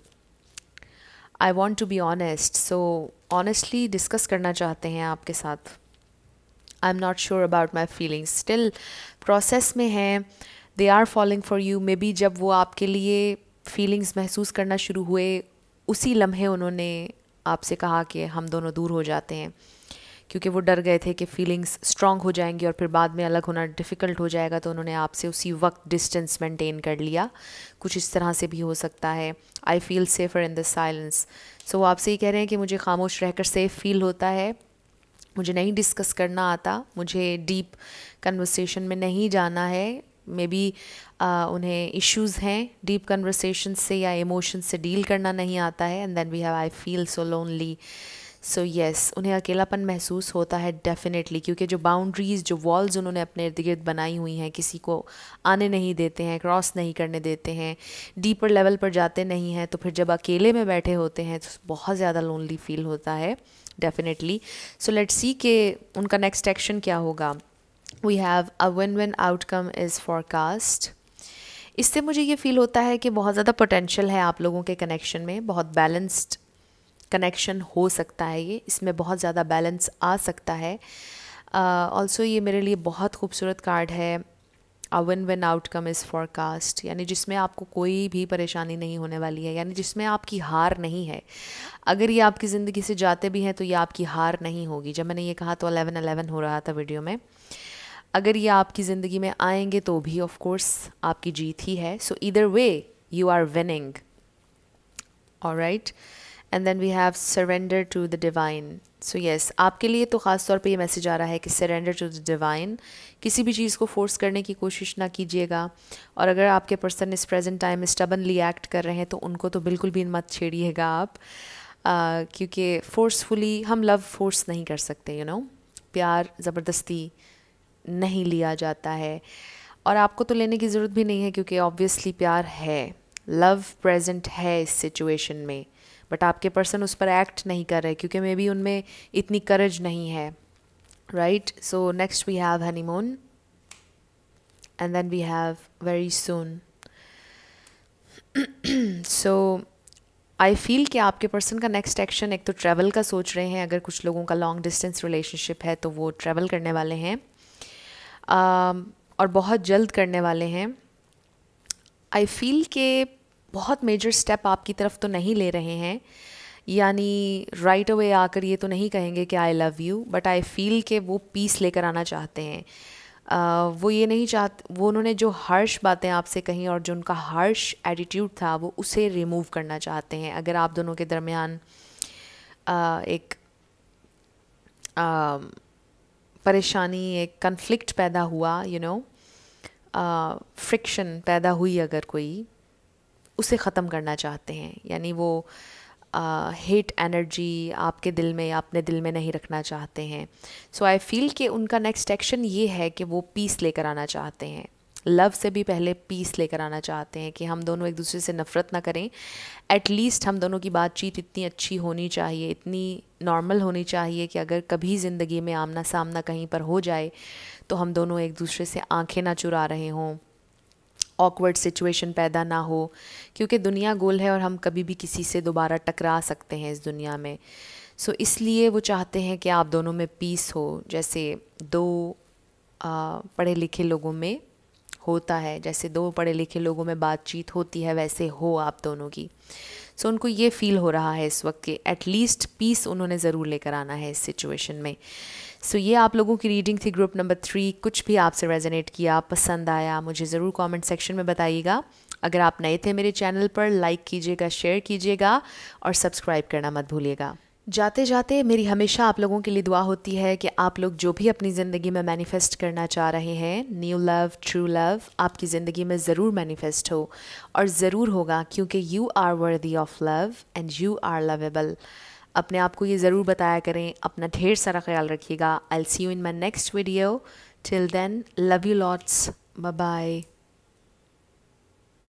I want to be honest. So honestly discuss करना चाहते हैं आपके साथ। I am not sure about my feelings, still process में हैं, they are following for you. Maybe जब वो आपके लिए फीलिंग्स महसूस करना शुरू हुए, उसी लम्हे उन्होंने आपसे कहा कि हम दोनों दूर हो जाते हैं, क्योंकि वो डर गए थे कि फीलिंग्स स्ट्रॉन्ग हो जाएंगी और फिर बाद में अलग होना डिफ़िकल्ट हो जाएगा, तो उन्होंने आपसे उसी वक्त डिस्टेंस मेंटेन कर लिया। कुछ इस तरह से भी हो सकता है। I feel safer in the silence. So वो आपसे ही कह रहे हैं कि मुझे खामोश रहकर सेफ़ फील होता है, मुझे नहीं डिस्कस करना आता, मुझे डीप कन्वर्सेशन में नहीं जाना है। मे बी उन्हें इश्यूज़ हैं डीप कन्वर्सेशन से या इमोशन से डील करना नहीं आता है, and then we have I feel so lonely. So yes, उन्हें अकेलापन महसूस होता है डेफिनेटली, क्योंकि जो बाउंड्रीज़, जो वॉल्स उन्होंने अपने इर्द गिर्द बनाई हुई हैं, किसी को आने नहीं देते हैं, क्रॉस नहीं करने देते हैं, डीपर लेवल पर जाते नहीं हैं, तो फिर जब अकेले में बैठे होते हैं तो बहुत ज़्यादा लोनली फील होता है डेफिनेटली। सो लेट्स सी कि उनका नेक्स्ट एक्शन क्या होगा। We have a win win outcome is forecast. इससे मुझे ये फ़ील होता है कि बहुत ज़्यादा पोटेंशियल है आप लोगों के कनेक्शन में, बहुत बैलेंस्ड कनेक्शन हो सकता है ये, इसमें बहुत ज़्यादा बैलेंस आ सकता है। ऑल्सो ये मेरे लिए बहुत खूबसूरत कार्ड है, a win win outcome is forecast, यानी जिसमें आपको कोई भी परेशानी नहीं होने वाली है, यानी जिसमें आपकी हार नहीं है। अगर ये आपकी ज़िंदगी से जाते भी हैं तो ये आपकी हार नहीं होगी। जब मैंने ये कहा तो 11-11 हो रहा था वीडियो में। अगर ये आपकी ज़िंदगी में आएंगे तो भी ऑफ कोर्स आपकी जीत ही है। So either way you are winning, alright. And then we have surrender to the divine. So yes, आपके लिए तो ख़ास तौर पे ये मैसेज आ रहा है कि सरेंडर टू द डिवाइन। किसी भी चीज़ को फोर्स करने की कोशिश ना कीजिएगा, और अगर आपके पर्सन इस प्रेजेंट टाइम में स्टबनली एक्ट कर रहे हैं तो उनको तो बिल्कुल भी मत छेड़िएगा आप, क्योंकि फोर्सफुली हम लव फोर्स नहीं कर सकते, यू नो। प्यार ज़बरदस्ती नहीं लिया जाता है, और आपको तो लेने की ज़रूरत भी नहीं है क्योंकि ऑब्वियसली प्यार है, लव प्रेजेंट है इस सिचुएशन में, बट आपके पर्सन उस पर एक्ट नहीं कर रहे क्योंकि मे बी उनमें इतनी करेज नहीं है, right. So next we have honeymoon, and then we have very soon. So I feel कि आपके पर्सन का नेक्स्ट एक्शन एक तो ट्रैवल का सोच रहे हैं। अगर कुछ लोगों का लॉन्ग डिस्टेंस रिलेशनशिप है तो वो ट्रैवल करने वाले हैं, और बहुत जल्द करने वाले हैं। आई फील के बहुत मेजर स्टेप आपकी तरफ तो नहीं ले रहे हैं, यानी राइट अवे आकर ये तो नहीं कहेंगे कि आई love you, but I feel कि वो पीस लेकर आना चाहते हैं। वो ये नहीं चाहते, वो उन्होंने जो हार्श बातें आपसे कहीं और जो उनका हार्श एटीट्यूड था वो उसे रिमूव करना चाहते हैं। अगर आप दोनों के दरमियान एक परेशानी, एक कन्फ्लिक्ट पैदा हुआ, यू नो, फ्रिक्शन पैदा हुई अगर कोई, उसे ख़त्म करना चाहते हैं। यानी वो हेट एनर्जी आपके दिल में या अपने दिल में नहीं रखना चाहते हैं। सो आई फील कि उनका नेक्स्ट एक्शन ये है कि वो पीस लेकर आना चाहते हैं। लव से भी पहले पीस लेकर आना चाहते हैं कि हम दोनों एक दूसरे से नफ़रत ना करें। एटलीस्ट हम दोनों की बातचीत इतनी अच्छी होनी चाहिए, इतनी नॉर्मल होनी चाहिए कि अगर कभी ज़िंदगी में आमना सामना कहीं पर हो जाए तो हम दोनों एक दूसरे से आंखें ना चुरा रहे हों, ऑकवर्ड सिचुएशन पैदा ना हो, क्योंकि दुनिया गोल है और हम कभी भी किसी से दोबारा टकरा सकते हैं इस दुनिया में। सो इसलिए वो चाहते हैं कि आप दोनों में पीस हो, जैसे दो पढ़े लिखे लोगों में होता है, जैसे दो पढ़े लिखे लोगों में बातचीत होती है वैसे हो आप दोनों की। सो उनको ये फ़ील हो रहा है इस वक्त कि एटलीस्ट पीस उन्होंने ज़रूर लेकर आना है इस सिचुएशन में। सो ये आप लोगों की रीडिंग थी ग्रुप नंबर 3। कुछ भी आपसे रेजोनेट किया, पसंद आया, मुझे ज़रूर कमेंट सेक्शन में बताइएगा। अगर आप नए थे मेरे चैनल पर, लाइक कीजिएगा, शेयर कीजिएगा और सब्सक्राइब करना मत भूलिएगा। जाते जाते मेरी हमेशा आप लोगों के लिए दुआ होती है कि आप लोग जो भी अपनी ज़िंदगी में मैनिफेस्ट करना चाह रहे हैं, न्यू लव, ट्रू लव, आपकी ज़िंदगी में ज़रूर मैनिफेस्ट हो, और ज़रूर होगा, क्योंकि you are worthy of love and you are lovable. अपने आप को ये ज़रूर बताया करें। अपना ढेर सारा ख्याल रखिएगा। I will see you in my next video. Till then, love you lots, bye bye.